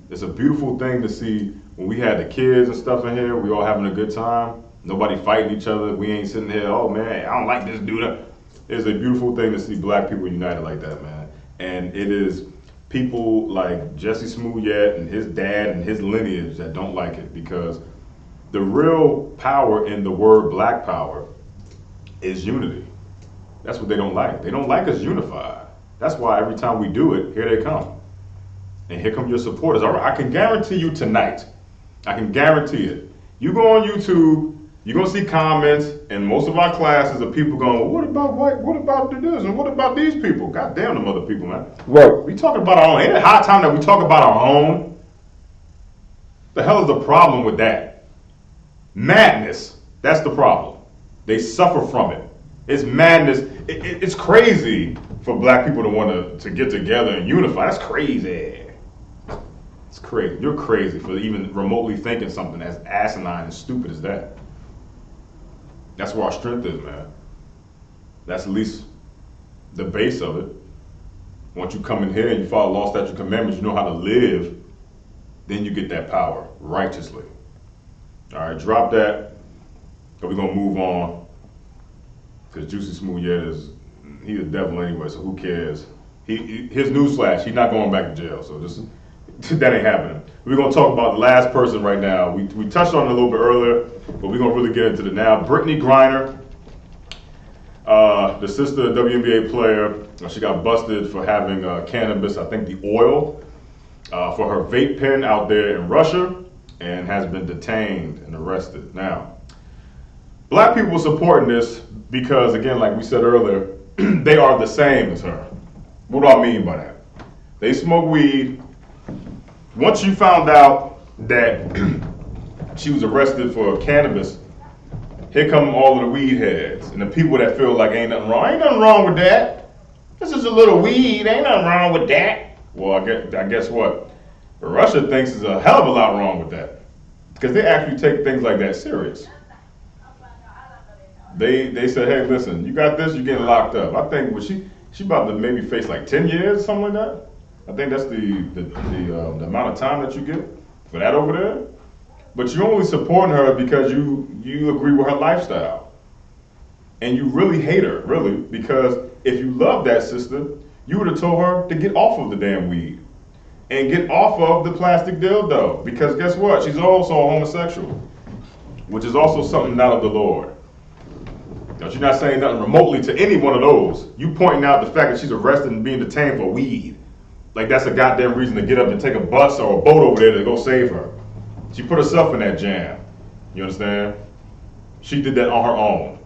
Speaker 1: It's a beautiful thing to see when we had the kids and stuff in here. We all having a good time. Nobody fighting each other. We ain't sitting here. Oh man, I don't like this dude. It's a beautiful thing to see black people united like that, man. And it is people like Jesse Smollett and his dad and his lineage that don't like it, because the real power in the word black power is unity. That's what they don't like. They don't like us unified. That's why every time we do it, here they come. And here come your supporters. All right, I can guarantee you tonight, I can guarantee it. You go on YouTube, you're going to see comments, and most of our classes are people going, well, what about white, what about this, and what about these people? God damn them other people, man.
Speaker 4: Right.
Speaker 1: We talking about our own. Ain't it high time that we talk about our own? The hell is the problem with that? Madness. That's the problem. They suffer from it. It's madness. It's crazy for black people to want to get together and unify. That's crazy. It's crazy. You're crazy for even remotely thinking something as asinine and stupid as that. That's where our strength is, man. That's at least the base of it. Once you come in here and you follow law, statute, commandments, you know how to live, then you get that power righteously. All right, drop that. We're going to move on. Because Juicy Smollett he's a devil anyway, so who cares? His newsflash, he's not going back to jail, so just that ain't happening. We're going to talk about the last person right now. We touched on it a little bit earlier, but we're going to really get into it now. Brittany Griner, the sister of the WNBA player, she got busted for having cannabis, I think the oil, for her vape pen out there in Russia, and has been detained and arrested. Now, black people supporting this because, again, like we said earlier, they are the same as her. What do I mean by that? They smoke weed. Once you found out that she was arrested for cannabis, here come all of the weed heads and the people that feel like ain't nothing wrong. Ain't nothing wrong with that. This is a little weed. Ain't nothing wrong with that. Well, I guess what? Russia thinks there's a hell of a lot wrong with that, because they actually take things like that serious. They said, hey, listen, you got this, you're getting locked up. I think she about to maybe face like 10 years, something like that. I think that's the amount of time that you get for that over there. But you're only supporting her because you agree with her lifestyle. And you really hate her, really, because if you love that sister, you would have told her to get off of the damn weed and get off of the plastic dildo. Because guess what? She's also a homosexual, which is also something not of the Lord. Now, she's not saying nothing remotely to any one of those. You pointing out the fact that she's arrested and being detained for weed. Like that's a goddamn reason to get up and take a bus or a boat over there to go save her. She put herself in that jam. You understand? She did that on her own.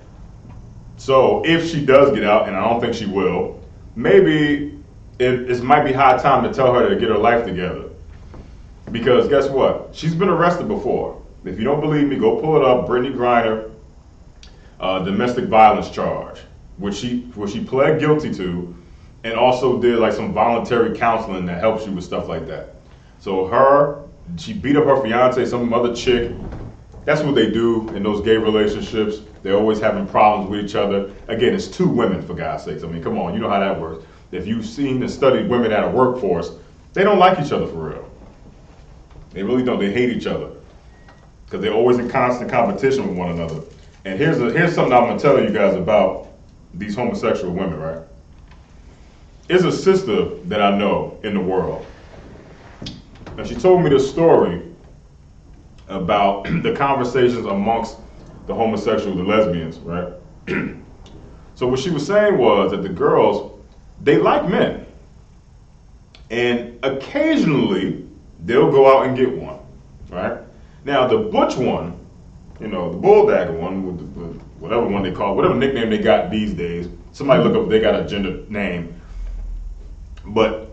Speaker 1: So if she does get out, and I don't think she will, maybe it might be high time to tell her to get her life together. Because guess what? She's been arrested before. If you don't believe me, go pull it up. Brittany Griner, domestic violence charge, which she pled guilty to, and also did like some voluntary counseling that helps you with stuff like that. So she beat up her fiance, some other chick, That's what they do in those gay relationships. They're always having problems with each other. Again, it's two women, for God's sakes. I mean, come on, you know how that works. If you've seen and studied women at a workforce, they don't like each other for real. They really don't. They hate each other because they're always in constant competition with one another. And here's something I'm gonna tell you guys about these homosexual women, right? There's a sister that I know in the world, and she told me this story about the conversations amongst the homosexuals, the lesbians, right? So what she was saying was that the girls, they like men. And occasionally, they'll go out and get one, right? Now, the butch one, you know, the bulldagger one, with whatever one they call, whatever nickname they got these days, somebody look up if they got a gender name. But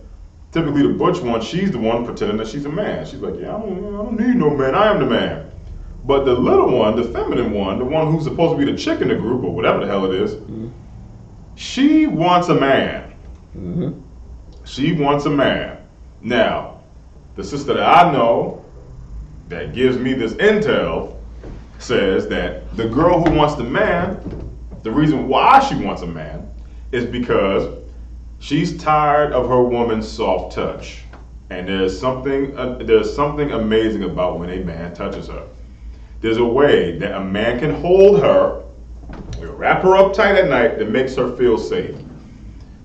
Speaker 1: typically the butch one, she's the one pretending that she's a man. She's like, yeah, I don't need no man, I am the man. But the little one, the feminine one, the one who's supposed to be the chick in the group, or whatever the hell it is, she wants a man. She wants a man. Now, the sister that I know that gives me this intel says that the girl who wants the man, the reason why she wants a man is because she's tired of her woman's soft touch. And there's something amazing about when a man touches her. There's a way that a man can hold her, wrap her up tight at night that makes her feel safe.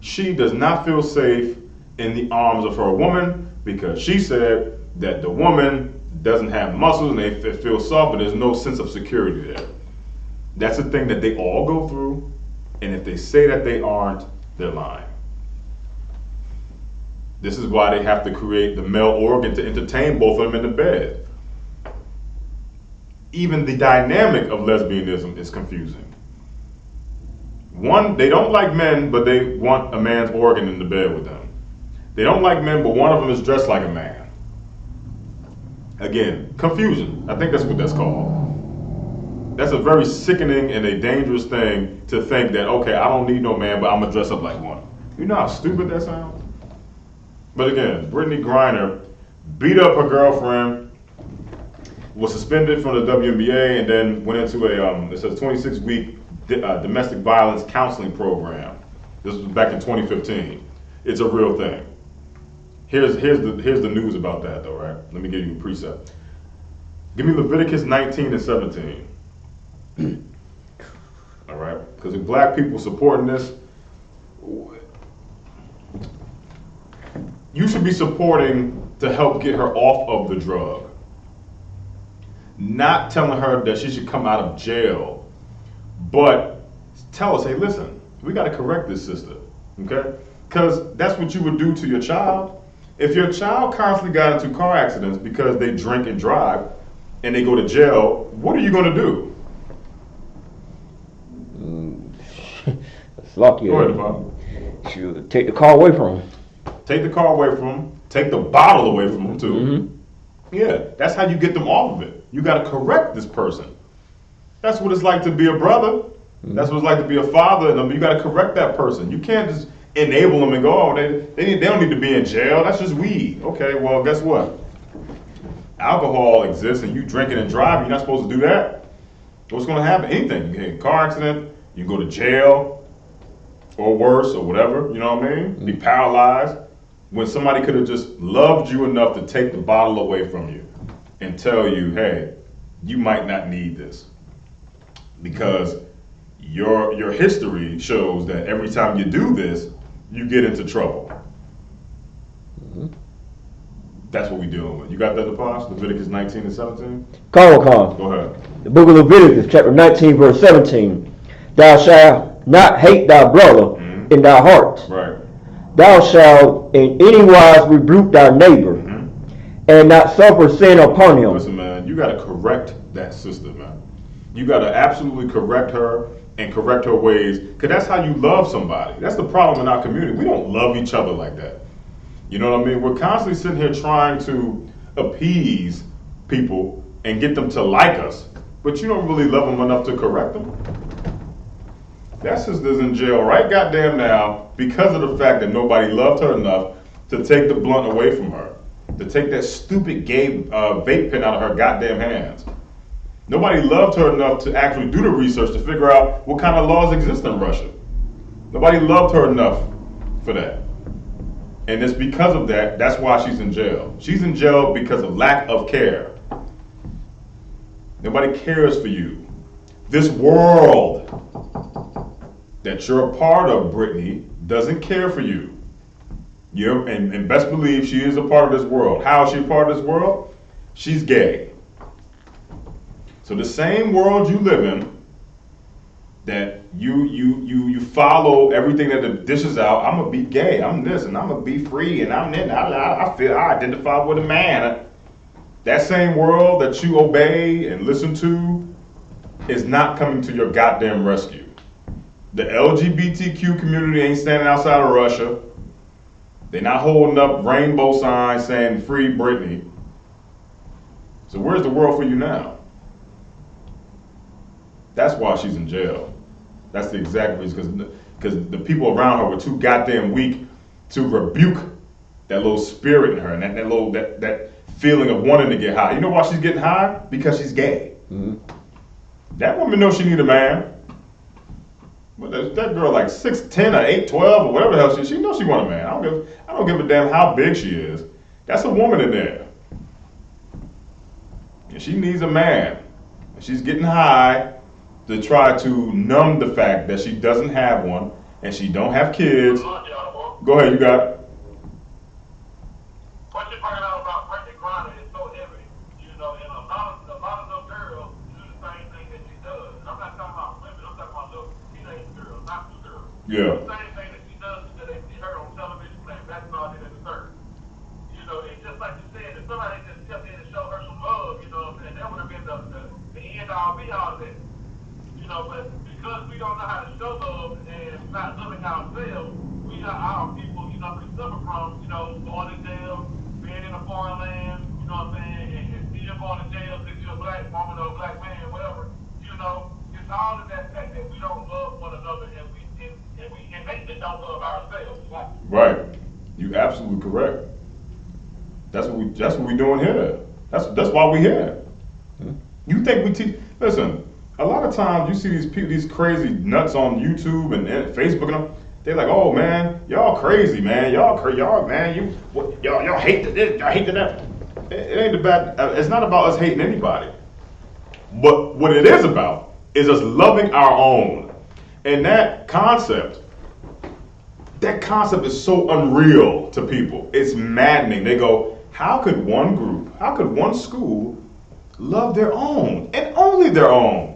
Speaker 1: She does not feel safe in the arms of her woman because she said that the woman doesn't have muscles and they feel soft, but there's no sense of security there. That's a thing that they all go through, and if they say that they aren't, they're lying. This is why they have to create the male organ to entertain both of them in the bed. Even the dynamic of lesbianism is confusing. One, they don't like men, but they want a man's organ in the bed with them. They don't like men, but one of them is dressed like a man. Again, confusion. I think that's what that's called. That's a very sickening and a dangerous thing to think that, okay, I don't need no man, but I'm gonna dress up like one. You know how stupid that sounds? But again, Brittany Griner beat up her girlfriend, was suspended from the WNBA, and then went into it says 26-week domestic violence counseling program. This was back in 2015. It's a real thing. Here's the news about that though, right? Let me give you a precept. Give me Leviticus 19 and 17. All right? Because if black people supporting this, you should be supporting to help get her off of the drug. Not telling her that she should come out of jail, but tell us, hey, listen, we got to correct this sister, okay? Because that's what you would do to your child. If your child constantly got into car accidents because they drink and drive and they go to jail, what are you going to do?
Speaker 4: It's lucky.
Speaker 1: Go ahead, Bob.
Speaker 4: Should take the car away from him.
Speaker 1: Take the car away from them. Take the bottle away from them, too.
Speaker 4: Mm-hmm.
Speaker 1: Yeah, that's how you get them off of it. You got to correct this person. That's what it's like to be a brother. Mm-hmm. That's what it's like to be a father. And you got to correct that person. You can't just enable them and go, oh, they don't need to be in jail. That's just weed. Okay, well, guess what? Alcohol exists and you drinking and driving, you're not supposed to do that. What's going to happen? Anything. You get in a car accident, you go to jail, or worse, or whatever, you know what I mean? Be paralyzed. When somebody could have just loved you enough to take the bottle away from you and tell you, hey, you might not need this. Because your history shows that every time you do this, you get into trouble.
Speaker 4: Mm-hmm.
Speaker 1: That's what we're dealing with. You got that, DePass? Leviticus 19 and 17?
Speaker 4: Go
Speaker 1: ahead.
Speaker 4: The book of Leviticus, chapter 19, verse 17. Thou shalt not hate thy brother in thy heart.
Speaker 1: Right.
Speaker 4: Thou shalt in any wise rebuke thy neighbor, and not suffer sin upon him.
Speaker 1: Listen, man, you got to correct that sister, man. You got to absolutely correct her and correct her ways, because that's how you love somebody. That's the problem in our community. We don't love each other like that. You know what I mean? We're constantly sitting here trying to appease people and get them to like us, but you don't really love them enough to correct them. That sister's in jail right goddamn now because of the fact that nobody loved her enough to take the blunt away from her, to take that stupid gay vape pen out of her goddamn hands. Nobody loved her enough to actually do the research to figure out what kind of laws exist in Russia. Nobody loved her enough for that. And it's because of that, that's why she's in jail. She's in jail because of lack of care. Nobody cares for you. This world that you're a part of, Brittany, doesn't care for you. And best believe she is a part of this world. How is she a part of this world? She's gay. So the same world you live in, that you follow everything that the dishes out. I'm gonna be gay. I'm this, and I'm gonna be free, and I'm in. I feel I identify with a man. That same world that you obey and listen to is not coming to your goddamn rescue. The LGBTQ community ain't standing outside of Russia. They're not holding up rainbow signs saying "Free Britney." So where's the world for you now? That's why she's in jail. That's the exact reason, because the people around her were too goddamn weak to rebuke that little spirit in her and that feeling of wanting to get high. You know why she's getting high? Because she's gay. Mm-hmm. That woman knows she need a man. But that girl like 6'10" or 8'12" or whatever the hell she knows she want a man. I don't give a damn how big she is. That's a woman in there. And she needs a man. And she's getting high to try to numb the fact that she doesn't have one and she don't have kids. Go ahead, you got it.
Speaker 3: What you're finding out about Brittany Griner is so heavy, you know, and a lot of those girls do the same thing that she does. I'm not talking about women, I'm talking about little teenage girls, not two girls.
Speaker 1: Yeah.
Speaker 3: The same thing that she does that they see her on television playing basketball in the third. You know, it's just like you said, if somebody just stepped in and showed her some love, you know, and that would have been the end all be all of it. You know, but because we don't know how to show love and not loving ourselves, we got our people, you know, we suffer from, you know, going to jail, being in a foreign land, you know what I'm saying, and still going to jail because you're a black woman or a black man, whatever. You know, it's all of that fact that we don't love one another and we innately don't love ourselves.
Speaker 1: Right. You absolutely correct. That's what we doing here. That's why we here. You think we teach? Listen. A lot of times you see these people, these crazy nuts on YouTube and Facebook, and them, they're like, "Oh man, y'all crazy, man. Y'all man, y'all hate this, y'all hate that." It ain't about. It's not about us hating anybody. But what it is about is us loving our own, and that concept is so unreal to people. It's maddening. They go, "How could one group, how could one school love their own and only their own?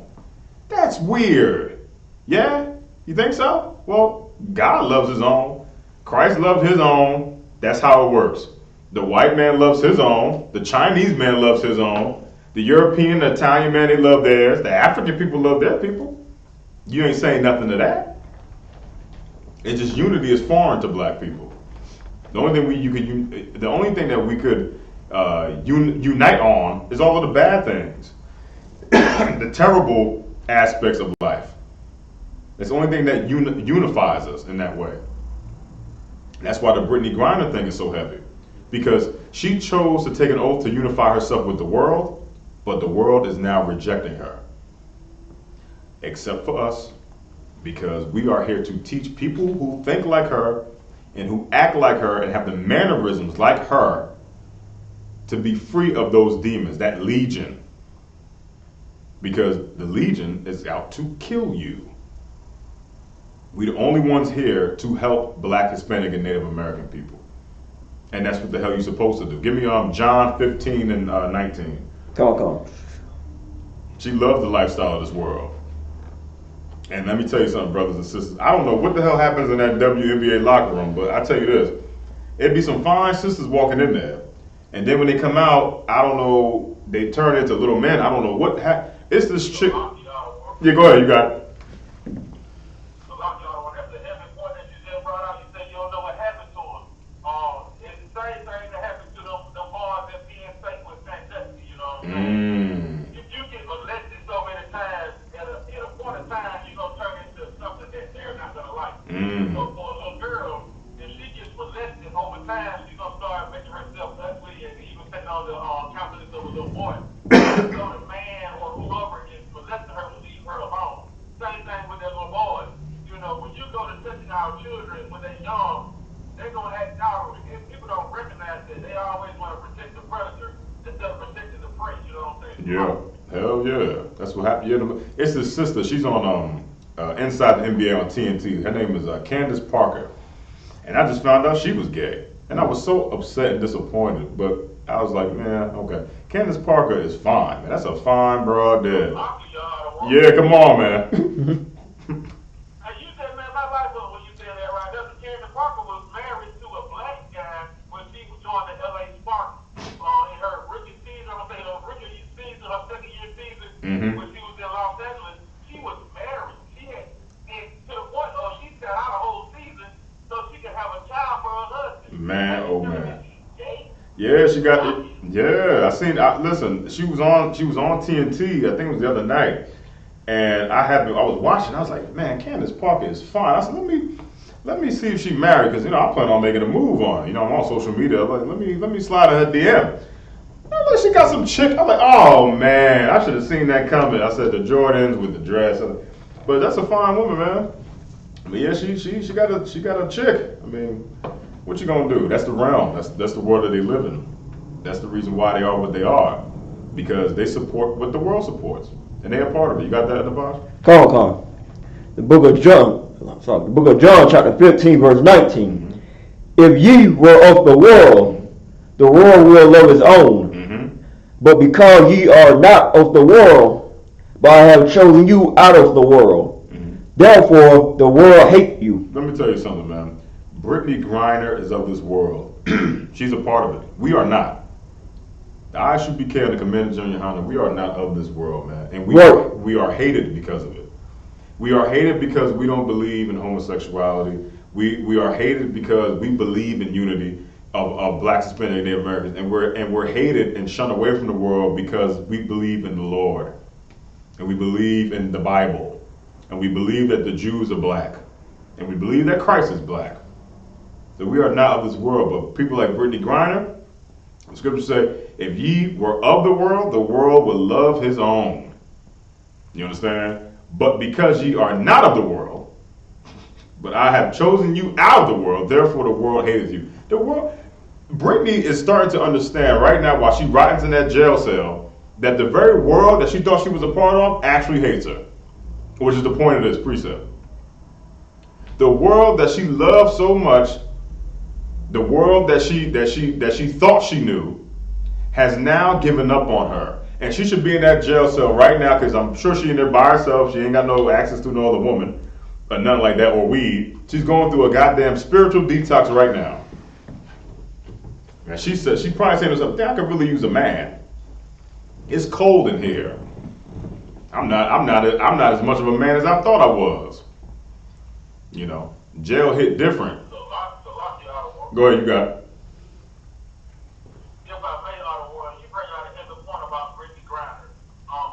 Speaker 1: That's weird." Yeah? You think so? Well, God loves his own. Christ loved his own. That's how it works. The white man loves his own. The Chinese man loves his own. The European, the Italian man, they love theirs. The African people love their people. You ain't saying nothing to that. It's just unity is foreign to black people. The only thing that we could unite on is all of the bad things. The terrible aspects of life. It's the only thing that unifies us in that way. That's why the Brittany Griner thing is so heavy. Because she chose to take an oath to unify herself with the world, but the world is now rejecting her. Except for us, because we are here to teach people who think like her and who act like her and have the mannerisms like her to be free of those demons, that legion. Because the legion is out to kill you. We're the only ones here to help Black, Hispanic, and Native American people. And that's what the hell you're supposed to do. Give me John 15 and 19.
Speaker 4: Come on.
Speaker 1: She loves the lifestyle of this world. And let me tell you something, brothers and sisters. I don't know what the hell happens in that WNBA locker room, but I tell you this. It'd be some fine sisters walking in there. And then when they come out, I don't know, they turn into little men. I don't know what happened. It's this chick. Yeah, go ahead, you got it.
Speaker 3: A lot of y'all, that's the heavy point that you just brought out. You said you don't know what happened to them. It's the same thing that happened to them boys that being fake with Fantastic, you know what I'm saying? If you get molested so many times, at a point of time, you're going to turn into something that they're not going to like. So for a little girl, if she gets molested over time, she's going to start making herself ugly and even taking on the countenance of a little boy. So the man or whoever our children when they're young, they're gonna act out. If people don't recognize that, they always want to protect the predator instead of protecting the prey. You know what I'm saying?
Speaker 1: Yeah, hell yeah. That's what happened. Yeah, it's his sister. She's on Inside the NBA on TNT. Her name is Candace Parker, and I just found out she was gay, and I was so upset and disappointed. But I was like, man, okay. Candace Parker is fine, man. That's a fine broad there. Yeah, come on, man.
Speaker 3: Hey, you said, man, my life was when you said that right. That's Candace Parker was married to a black guy when she joined the LA Sparks in her rookie season. I'm gonna say her rookie season, her second year season, when she was in Los Angeles. She was married. She had, and to the point of she sat out a whole season so she could have a child for her husband.
Speaker 1: Man, oh man. Yeah, she got it. Yeah, I seen. Listen, she was on TNT. I think it was the other night, and I was watching. I was like, man, Candace Parker is fine. I said, let me see if she married, because I plan on making a move on her. I'm on social media. I'm like, let me slide her DM. I like, she got some chick. I'm like, oh man, I should have seen that coming. I said the Jordans with the dress, but that's a fine woman, man. But yeah, she got a chick. I mean, what you gonna do? That's the realm. That's the world that they live in. That's the reason why they are what they are, because they support what the world supports, and they are part of it. You got that in the box?
Speaker 4: Come on. The book of John, chapter 15, verse 19. If ye were of the world will love his own. But because ye are not of the world, but I have chosen you out of the world, therefore the world hate you.
Speaker 1: Let me tell you something, man. Brittany Griner is of this world. She's a part of it. We are not. I should be carrying the commend Junior Honda. We are not of this world, man. And we are hated because of it. We are hated because we don't believe in homosexuality. We are hated because we believe in unity of blacks, Hispanic, and Native Americans. And we're hated and shunned away from the world because we believe in the Lord. And we believe in the Bible. And we believe that the Jews are black. And we believe that Christ is black. So we are not of this world. But people like Brittany Griner, the scriptures say, if ye were of the world will love his own. You understand? But because ye are not of the world, but I have chosen you out of the world, therefore the world hateth you. The world, Brittany is starting to understand right now, while she rots in that jail cell, that the very world that she thought she was a part of actually hates her, which is the point of this precept. The world that she loved so much, the world that she thought she knew, has now given up on her. And she should be in that jail cell right now, because I'm sure she's in there by herself. She ain't got no access to no other woman, or nothing like that, or weed. She's going through a goddamn spiritual detox right now. And she said, she probably saying to herself, I could really use a man. It's cold in here. I'm not as much of a man as I thought I was. Jail hit different. Go ahead, you got it.
Speaker 3: If I may, you bring out another point about Brittany Griner.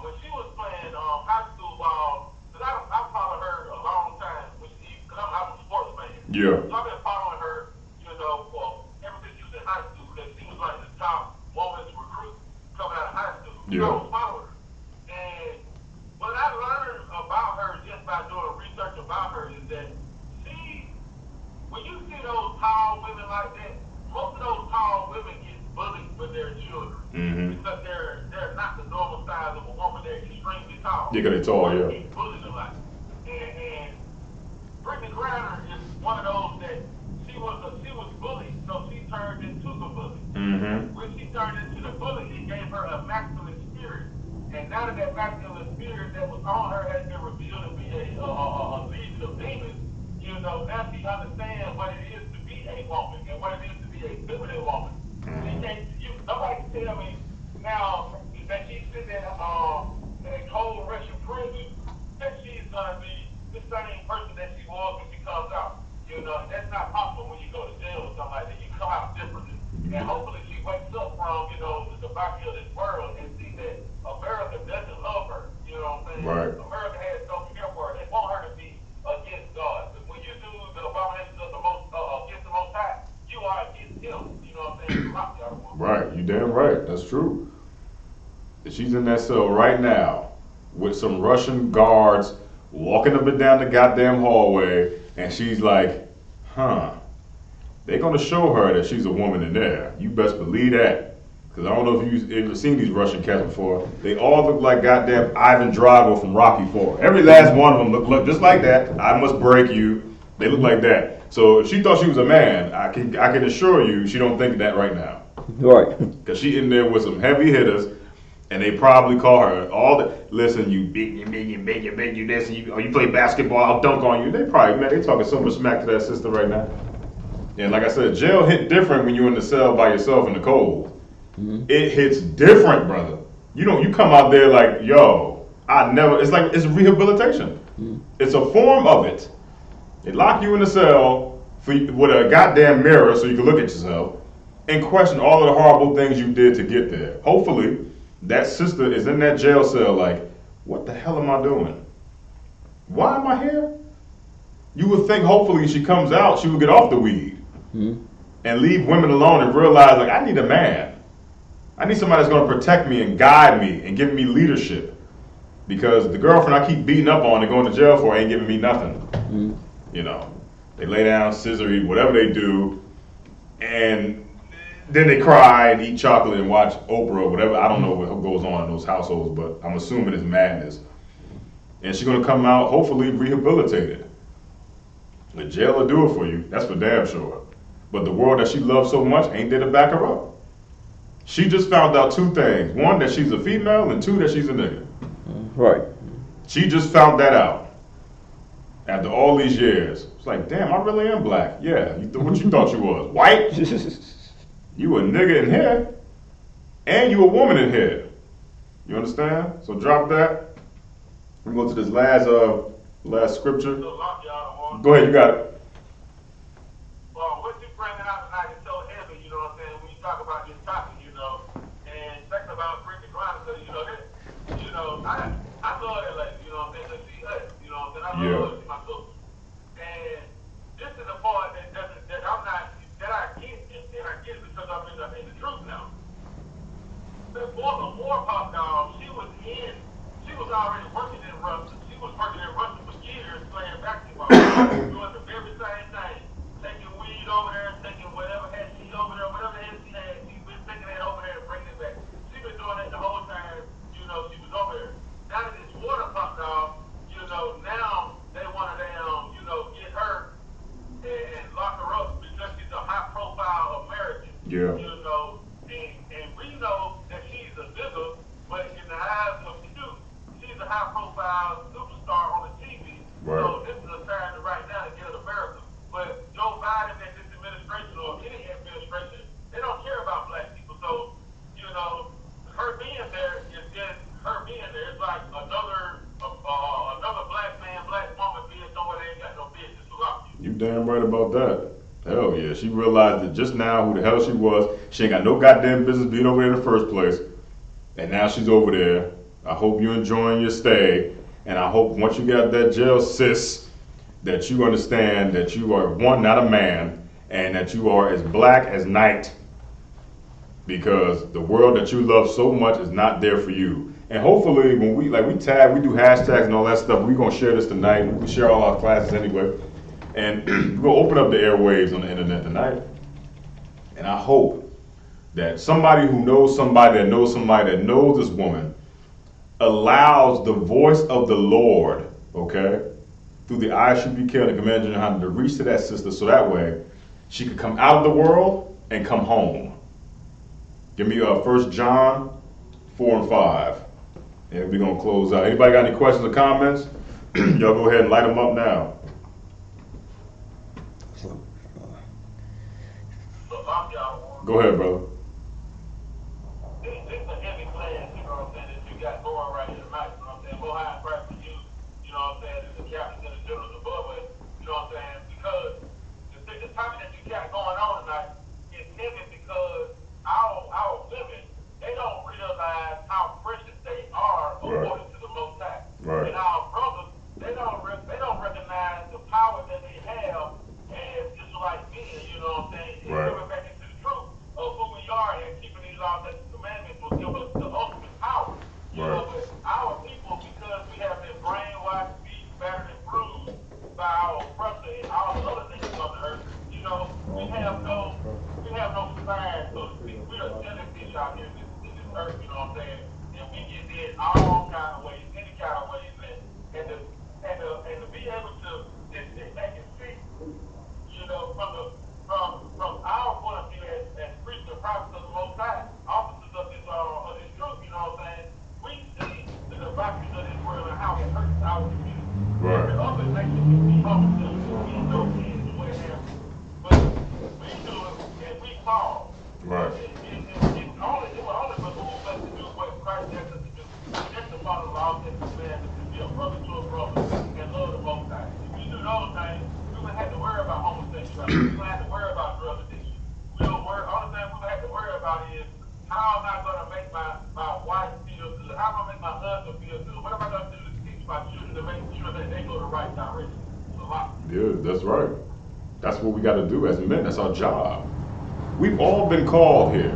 Speaker 3: When she was playing high school ball, because I followed her a long time, because I'm a sports fan.
Speaker 1: Yeah.
Speaker 3: So I've been following her, for ever since she was in high school, because she was like the top woman's recruit coming out of high school.
Speaker 1: Yeah.
Speaker 3: So I was following her. And what I learned about her just by doing research about her is that when you see those tall women like that, most of those tall women get bullied with their children because they're not the normal size of a woman. They're extremely tall.
Speaker 1: Yeah, because they're tall, yeah.
Speaker 3: Get bullied a lot. And Brittany Griner is one of those that she was bullied, so she turned into the bully. When she turned into the bully, it gave her a masculine spirit. And now that masculine spirit that was on her has been revealed to be a legion of demons. Now she understands what it is to be a woman and what it is to be a feminine woman. Nobody can tell me now that she's sitting in a cold Russian prison that she's gonna be the same person that she was when she comes out. That's not possible when you go to jail or something like that. You come out differently. And hopefully she wakes up from, the back of this world and see that America doesn't love her. You know what I'm saying?
Speaker 1: Right.
Speaker 3: America has no care for her. They want her to be against God. When you do the abominations of against the Most High, you are against Him. You know what I'm saying?
Speaker 1: Right, you damn right. That's true. She's in that cell right now with some Russian guards walking up and down the goddamn hallway, and she's like, huh, they're gonna show her that she's a woman in there. You best believe that. Because I don't know if you've ever seen these Russian cats before. They all look like goddamn Ivan Drago from Rocky IV. Every last one of them look just like that. I must break you. They look like that. So if she thought she was a man, I can assure you she don't think that right now.
Speaker 4: Right.
Speaker 1: Because she in there with some heavy hitters, and they probably call her all the, listen, you big, you this, and you play basketball, I'll dunk on you. They probably, man, they talking so much smack to that sister right now. And like I said, jail hit different when you're in the cell by yourself in the cold. Mm-hmm. It hits different, brother. You come out there like, yo, it's rehabilitation. Mm-hmm. It's a form of it. They lock you in the cell with a goddamn mirror so you can look at yourself and question all of the horrible things you did to get there. Hopefully, that sister is in that jail cell like, what the hell am I doing? Why am I here? You would think hopefully she comes out, she would get off the weed and leave women alone and realize, like, I need a man. I need somebody that's going to protect me and guide me and give me leadership. Because the girlfriend I keep beating up on and going to jail for ain't giving me nothing. You know, they lay down, scissor eat, whatever they do, and then they cry and eat chocolate and watch Oprah or whatever. I don't know what goes on in those households, but I'm assuming it's madness. And she's going to come out, hopefully, rehabilitated. The jail will do it for you. That's for damn sure. But the world that she loves so much ain't there to back her up. She just found out two things. One, that she's a female, and two, that she's a nigga.
Speaker 4: Right.
Speaker 1: She just found that out. After all these years. It's like, damn, I really am black. Yeah, what you thought you was? White? You a nigga in here, and you a woman in here. You understand? So drop that. We go to this last scripture. Go ahead, you got it.
Speaker 3: What you bringing out tonight is so heavy, you know what I'm saying? When you talk about this topic, you know, and talking about Brittany Griner, so I love that lady, you know what I'm saying? She us, you know what I'm saying? I love her, she's my sister. And this is the part that I'm not, that I get it because I'm in the truth now. Before the war popped off, she was already working in Russia. She was working in Russia for years playing basketball, doing the very same thing. Taking weed over there, taking whatever had she over there, whatever had she had, she's been taking that over there and bringing it back. She's been doing that the whole time, you know, she was over there. Now that this water popped off, you know, now they want to get her and lock her up because she's a high profile American.
Speaker 1: Yeah.
Speaker 3: You know, and we know that she's a nigga, but in the eyes of you, she's a high profile superstar on the TV.
Speaker 1: Right. So
Speaker 3: this is a time right now to get America. But Joe Biden and this administration or any administration, they don't care about black people. So, you know, her being there is just her being there. It's like another black man, black woman being somewhere they ain't got no business about you.
Speaker 1: You damn right about that. Hell yeah. She realized that just now who the hell she was. She ain't got no goddamn business being over there in the first place. And now she's over there. I hope you're enjoying your stay. And I hope once you got that jail, sis, that you understand that you are, one, not a man, and that you are as black as night. Because the world that you love so much is not there for you. And hopefully when we do hashtags and all that stuff, we're going to share this tonight. We share all our classes anyway. And we're going to open up the airwaves on the internet tonight. And I hope that somebody who knows somebody that knows somebody that knows this woman allows the voice of the Lord, okay, through the Isupk and the Commander General to reach to that sister so that way she could come out of the world and come home. Give me 1 John 4 and 5. And we're going to close out. Anybody got any questions or comments? Y'all go ahead and light them up now. Go ahead, brother.
Speaker 3: This is a heavy plan, you know what I'm saying, that you got going right here tonight, you know what I'm saying? More high price for you, you know what I'm saying, as the captains and the generals above us, you know what I'm saying? Because the topic that you got going on tonight is heavy because our women, they don't realize how precious they are according to the Most High.
Speaker 1: Right.
Speaker 3: And our brothers, they don't recognize the power that they have as Israelite men, you know what I'm saying?
Speaker 1: Right.
Speaker 3: Coming back into the truth of who we relationship with me over to we know kids or whatever. But we do it and we fall.
Speaker 1: Right.
Speaker 3: It will only behoove us to do what Christ asked us to do. Just to follow the laws and commandments, to be a brother to a brother and love the Most High. If we do those things, we wouldn't have to worry about homosexuality. We wouldn't have to worry about drug addiction. We don't worry. All the thing we would have to worry about is how am I going to make my wife feel good? How am I going to make my husband feel good? What am I going to do to teach my children to make sure that they go the right direction? It's a lot.
Speaker 1: Yeah, that's right. That's what we got to do as men. That's our job. We've all been called here.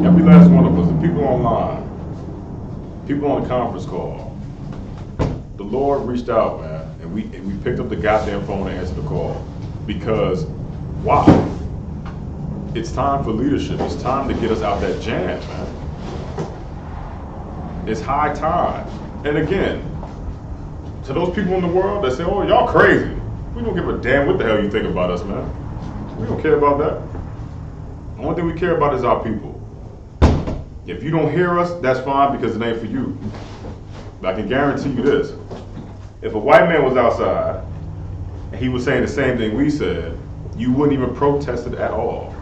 Speaker 1: Every last one of us. The people online, people on the conference call. The Lord reached out, man, and we picked up the goddamn phone and answered the call. Because why? It's time for leadership. It's time to get us out that jam, man. It's high time. And again, to those people in the world that say, "Oh, y'all crazy," we don't give a damn what the hell you think about us, man. We don't care about that. The only thing we care about is our people. If you don't hear us, that's fine because it ain't for you. But I can guarantee you this. If a white man was outside and he was saying the same thing we said, you wouldn't even protest it at all.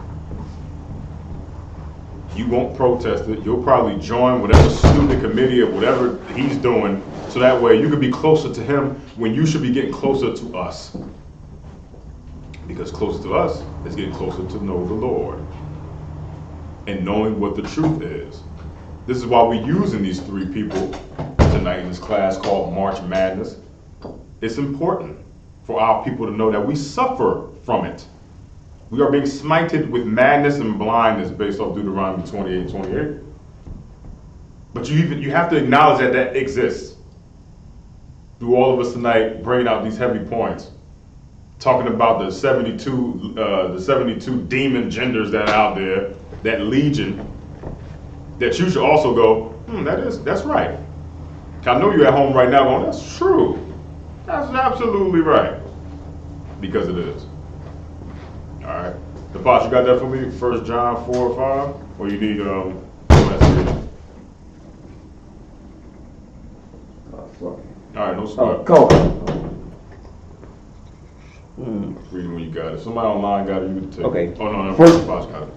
Speaker 1: You won't protest it. You'll probably join whatever student committee or whatever he's doing, so that way you can be closer to him when you should be getting closer to us. Because closer to us is getting closer to know the Lord and knowing what the truth is. This is why we're using these three people tonight in this class called March Madness. It's important for our people to know that we suffer from it. We are being smited with madness and blindness based off Deuteronomy 28:28. But you have to acknowledge that that exists. Through all of us tonight, bringing out these heavy points, talking about the 72 demon genders that are out there, that legion, that you should also go, that's right. I know you're at home right now going, that's true. That's absolutely right. Because it is. All right. The boss, you got that for me? 1 John 4:5? Or you need all right, no sweat.
Speaker 4: Cool.
Speaker 1: Reading when you got it. Somebody online got it, you can take
Speaker 4: Okay.
Speaker 1: it. Oh, no,
Speaker 4: First-
Speaker 1: boss got it.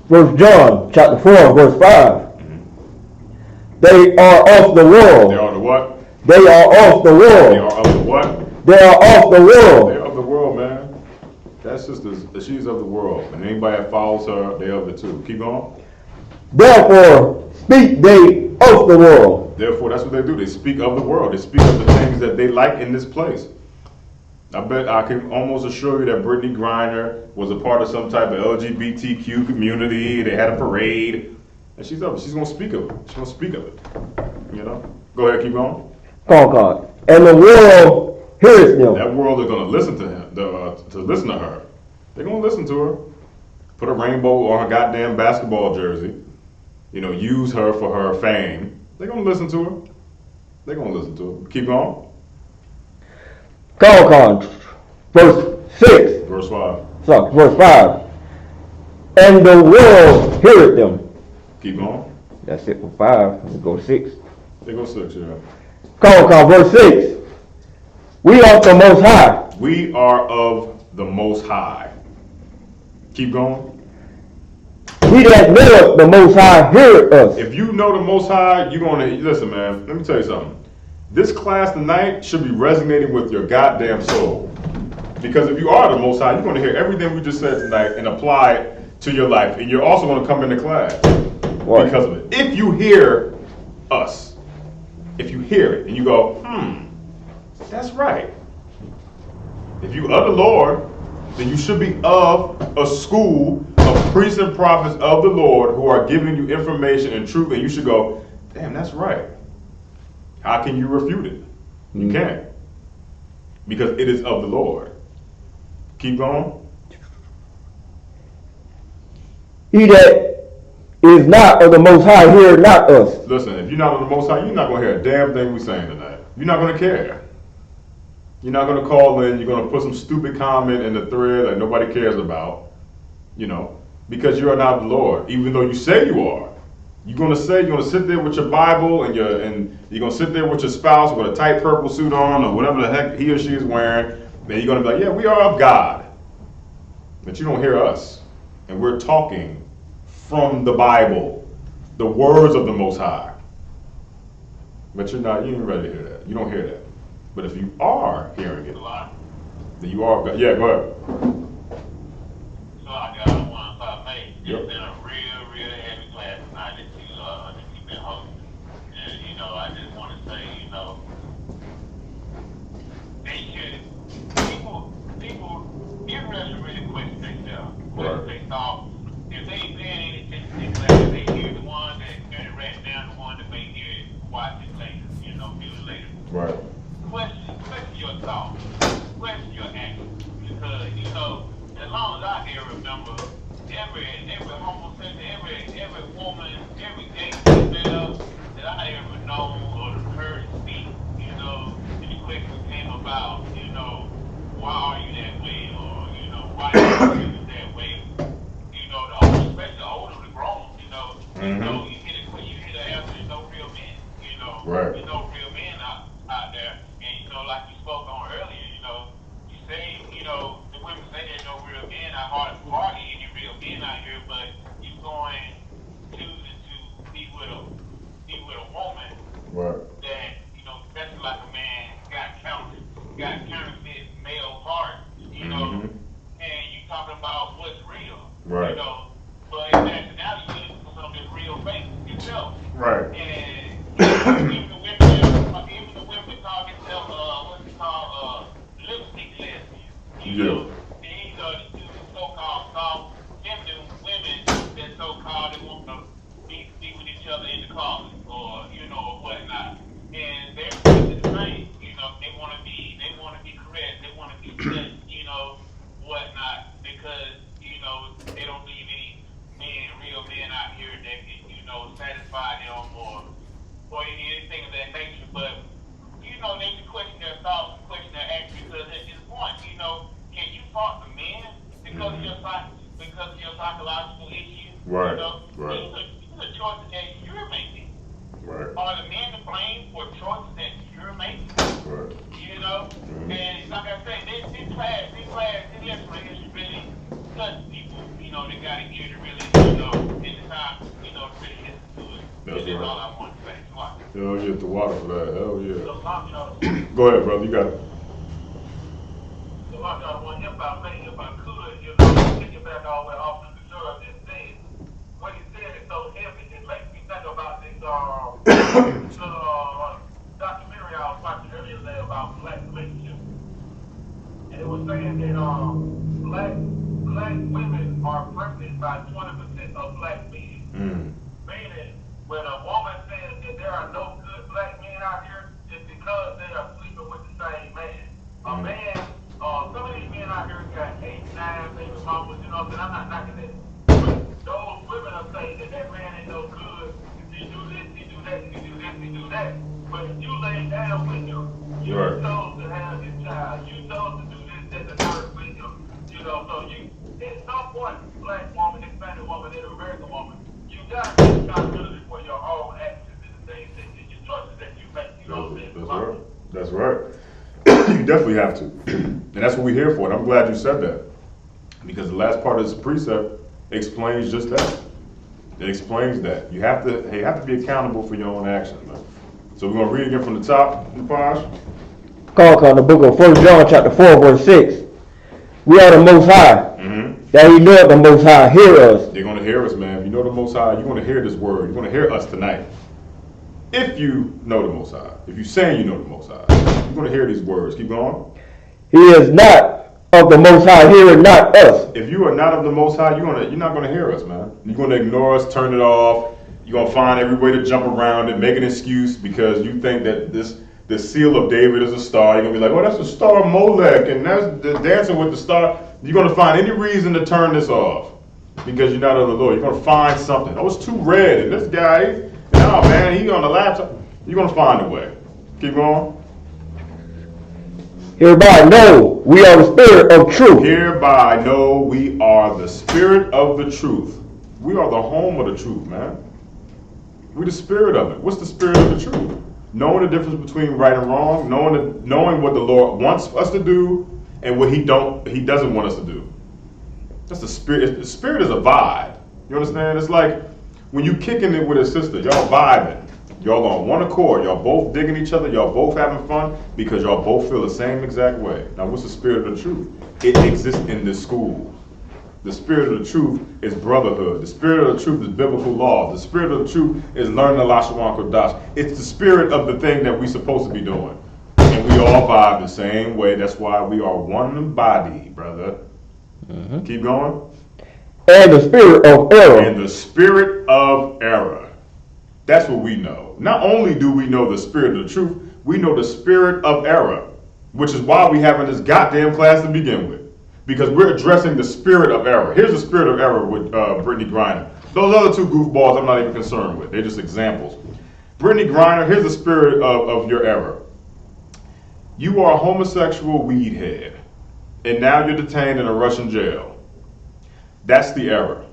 Speaker 4: 1 John chapter 4, verse 5. They are of the world.
Speaker 1: They are the what?
Speaker 4: They are of the
Speaker 1: They
Speaker 4: world.
Speaker 1: are of the what?
Speaker 4: They are of the world.
Speaker 1: They're of the world, man. That sister's, she's of the world. And anybody that follows her, they're of it too. Keep going.
Speaker 4: Therefore speak they of the world.
Speaker 1: Therefore, that's what they do. They speak of the world. They speak of the things that they like in this place. I bet I can almost assure you that Brittany Griner was a part of some type of LGBTQ community. They had a parade. And she's of it. She's going to speak of it. She's going to speak of it. You know? Go ahead, keep going.
Speaker 4: Concord. And the world hears them.
Speaker 1: That world is going to listen to him, to listen to her. They're going to listen to her. Put a rainbow on her goddamn basketball jersey. You know, use her for her fame. They're going to listen to her. They're going to listen to her. Keep going.
Speaker 4: Concord. Verse 6.
Speaker 1: Verse 5.
Speaker 4: Sorry, verse 5. And the world heareth them.
Speaker 1: Keep going.
Speaker 4: That's it for 5. Let's go 6.
Speaker 1: They go 6, yeah.
Speaker 4: Concord, verse 6. We are the Most High.
Speaker 1: We are of the Most High. Keep going.
Speaker 4: We that know the Most High hear us.
Speaker 1: If you know the Most High, you're going to, listen, man, let me tell you something. This class tonight should be resonating with your goddamn soul. Because if you are the Most High, you're going to hear everything we just said tonight and apply it to your life. And you're also going to come into class because of it. If you hear us, if you hear it and you go, that's right. If you are the Lord, then you should be of a school of priests and prophets of the Lord who are giving you information and truth, and you should go, damn, that's right. How can you refute it? You can't. Because it is of the Lord. Keep going.
Speaker 4: He that is not of the Most High hear not us.
Speaker 1: Listen, if you're not of the Most High, you're not going to hear a damn thing we're saying tonight. You're not going to care. You're not going to call in. You're going to put some stupid comment in the thread that nobody cares about, you know, because you are not the Lord, even though you say you are. You're gonna sit there with your Bible and you're gonna sit there with your spouse with a tight purple suit on or whatever the heck he or she is wearing, and you're gonna be like, yeah, we are of God. But you don't hear us. And we're talking from the Bible, the words of the Most High. But you ain't ready to hear that. You don't hear that. But if you are hearing it, then you are of God. Yeah, go ahead.
Speaker 3: So I got one if I may.
Speaker 1: Yep.
Speaker 3: It's been a real heavy class tonight that you've been hosting. And, I just want to say, they should, people, give us to really question themselves. What they thought. If they ain't paying any attention to this class, they hear the one that got it written down, the one that may hear it, watch it later, view it later.
Speaker 1: Right.
Speaker 3: Question your thoughts. Question your actions. Because, as long as I can remember, every homosexual, every woman, every gay female that I ever known or heard speak, any question came about, why are you that way? Or, why are you that way? Especially the older the grown, you hit the answer, there's no real men,
Speaker 1: Right.
Speaker 3: There's no real men out there. And, like you spoke on earlier, you say, the women say there's no real men, hardly any real men out here, but you going choosing to be with a woman
Speaker 1: Right.
Speaker 3: that, especially like a man got counterfeit male parts, and you talking about what's real,
Speaker 1: Right.
Speaker 3: But in nationality, you're looking for something that's real fake yourself.
Speaker 1: Right.
Speaker 3: And even the women call themselves, what's it called, lipstick lesbians. These are the two so-called soft, feminine women that so-called they want to be with each other in the closet or, or whatnot. And they're the same, they want to be correct, they want to be just, whatnot, because, they don't leave any real men out here that can, satisfy them or anything of that nature. But, they should question their thoughts and question their actions because at this point, can you fault the men because of your psychological issues?
Speaker 1: Right.
Speaker 3: Right. These are choices that you're making.
Speaker 1: Right.
Speaker 3: Are the men to blame for choices that you're making?
Speaker 1: Right.
Speaker 3: And like I said, this lesson is really touching people, they got to get it really, in the time, to really listen to it.
Speaker 1: That's
Speaker 3: That's
Speaker 1: right.
Speaker 3: all I want to say.
Speaker 1: Hell yeah, the water for that. Hell yeah.
Speaker 3: So,
Speaker 1: Go ahead, brother. You got it.
Speaker 3: So if I could, take it back all the way off to the show, just saying, what he said is so heavy, it makes me think about this, documentary I was watching earlier today about black relationships. And it was saying that, black women are pregnant by 20% of black men. Meaning, when a woman says that there are no good black men out here, it's because they are sleeping with the same man. A man, some of these men out here got 8, 9 baby mamas, I'm not knocking that. But those women are saying that man ain't no good. He do this, he do that, he do this, he do that. But if you lay down with him, you chose to have this child. You chose to do this, that, and the third with him. So you, at some point, black woman, Hispanic woman, and American woman, you got to take accountability for your own actions and the things and your choices that you make.
Speaker 1: That's right. You definitely have to. And that's what we're here for. And I'm glad you said that. Because the last part of this precept explains just that. It explains that. You have to be accountable for your own actions, man. So we're going to read again from the top, Pash.
Speaker 4: Call the book of 1 John chapter 4, verse 6. We are the Most High. That we know the Most High hear us.
Speaker 1: They're going to hear us, man. If you know the Most High, you're going to hear this word. You're going to hear us tonight. If you know the Most High. If you're saying you know the Most High. You're going to hear these words. Keep going.
Speaker 4: He is not of the Most High, hearing not us.
Speaker 1: If you are not of the Most High, you're not going to hear us, man. You're going to ignore us, turn it off. You're going to find every way to jump around it, make an excuse because you think that the seal of David is a star. You're going to be like, oh, that's the star of Molech, and that's the dancing with the star. You're going to find any reason to turn this off because you're not of the Lord. You're going to find something. Oh, it's too red, and this guy, oh, man, he on the laptop. You're going to find a way. Keep going.
Speaker 4: Hereby know we are the spirit of truth.
Speaker 1: Hereby know we are the spirit of the truth. We are the home of the truth, man. We the spirit of it. What's the spirit of the truth? Knowing the difference between right and wrong, knowing what the Lord wants us to do and what He doesn't want us to do. That's the spirit. The spirit is a vibe. You understand? It's like when you kicking it with a sister, y'all vibing. Y'all on one accord. Y'all both digging each other. Y'all both having fun because y'all both feel the same exact way. Now, what's the spirit of the truth? It exists in this school. The spirit of the truth is brotherhood. The spirit of the truth is biblical law. The spirit of the truth is learning the Lashawan Kodash. It's the spirit of the thing that we're supposed to be doing. And we all vibe the same way. That's why we are one body, brother. Mm-hmm. Keep going.
Speaker 4: And the spirit of error.
Speaker 1: And the spirit of error. That's what we know. Not only do we know the spirit of the truth, we know the spirit of error, which is why we having this goddamn class to begin with. Because we're addressing the spirit of error. Here's the spirit of error with Brittany Griner. Those other two goofballs I'm not even concerned with. They're just examples. Brittany Griner, here's the spirit of your error. You are a homosexual weed head, and now you're detained in a Russian jail. That's the error.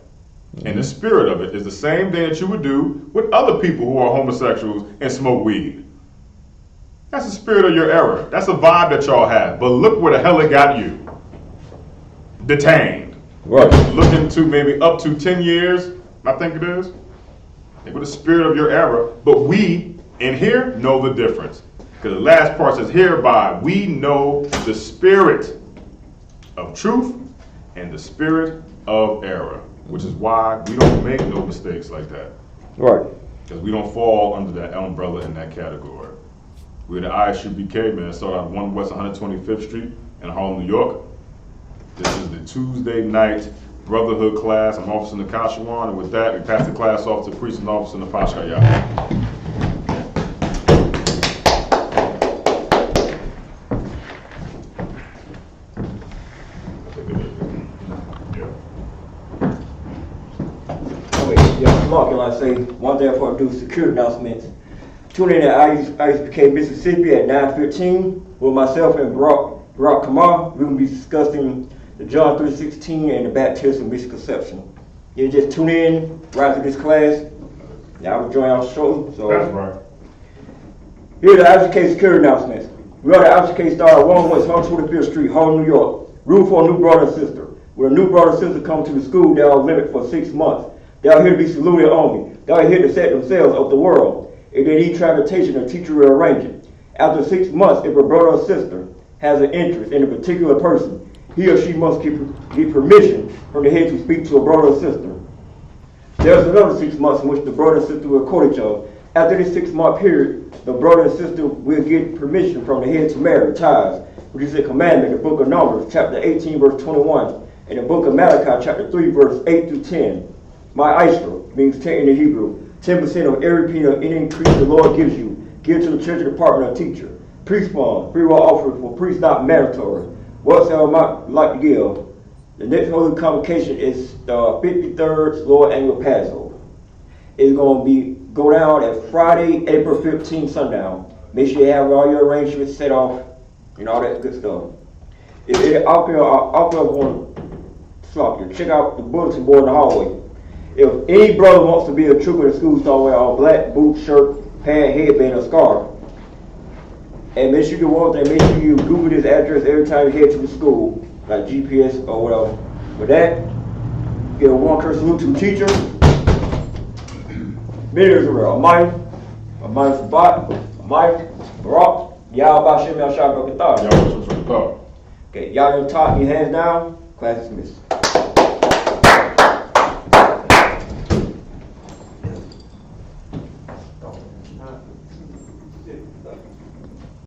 Speaker 1: Mm-hmm. And the spirit of it is the same thing that you would do with other people who are homosexuals and smoke weed. That's the spirit of your error. That's a vibe that y'all have. But look where the hell it got you. Detained.
Speaker 4: Right.
Speaker 1: Looking to maybe up to 10 years, I think it is. With the spirit of your error. But we, in here, know the difference. Because the last part says, hereby we know the spirit of truth and the spirit of error. Which is why we don't make no mistakes like that.
Speaker 4: Right.
Speaker 1: Because we don't fall under that umbrella in that category. We're the Isupk, man. Started out 1 West 125th Street in Harlem, New York. This is the Tuesday night brotherhood class. I'm Officer Nakashawan, and with that, we pass the class off to Priest and Officer Napashkaya.
Speaker 4: Okay, yeah, Mark, can I say one thing before I do security announcements? Tune in at Isupk, Mississippi at 9:15 with myself and Barack Kamar. We're going to be discussing the John 3:16 and the baptism misconception. You just tune in right to this class. Now we'll join our show. So
Speaker 1: That's right.
Speaker 4: here are the Isupk security announcements. We are the Isupk Star at 1 West 125th Street, Harlem, New York. Room for a new brother and sister. When a new brother and sister come to the school, they are limited for 6 months. They are here to be saluted only. They are here to set themselves of the world. If they need transportation, a teacher will arrange it. After 6 months, if a brother or sister has an interest in a particular person, he or she must get permission from the head to speak to a brother or sister. There's another 6 months in which the brother and sister will court each other. After this 6 month period, the brother and sister will get permission from the head to marry, ties, which is a commandment in the book of Numbers, chapter 18, verse 21, and the book of Malachi, chapter 3, verse 8 through 10. My Isupk means 10 in the Hebrew. 10% of every penny of any increase the Lord gives you, give to the Treasury Department of Teacher. Priest fund, free will offering for priests not mandatory. Whatsoever might like to give. The next Holy Convocation is the 53rd Lord Annual Passover. It's going to go down at Friday, April 15th, sundown. Make sure you have all your arrangements set off and all that good stuff. If any alcohol want to slop you, check out the bulletin board in the hallway. If any brother wants to be a trooper in the school, start wearing all black, boots, shirt, pant, headband, or scarf. And make sure you walk there, make sure you Google this address every time you head to the school, like GPS or whatever. With that, give a one curse salute to the teacher. Ministers are Almighty Sabat, Almighty, Barak, Yahweh Bashem Yahshua Brakatah.
Speaker 1: Y'all,
Speaker 4: Okay, y'all in top, your hands down, class dismissed.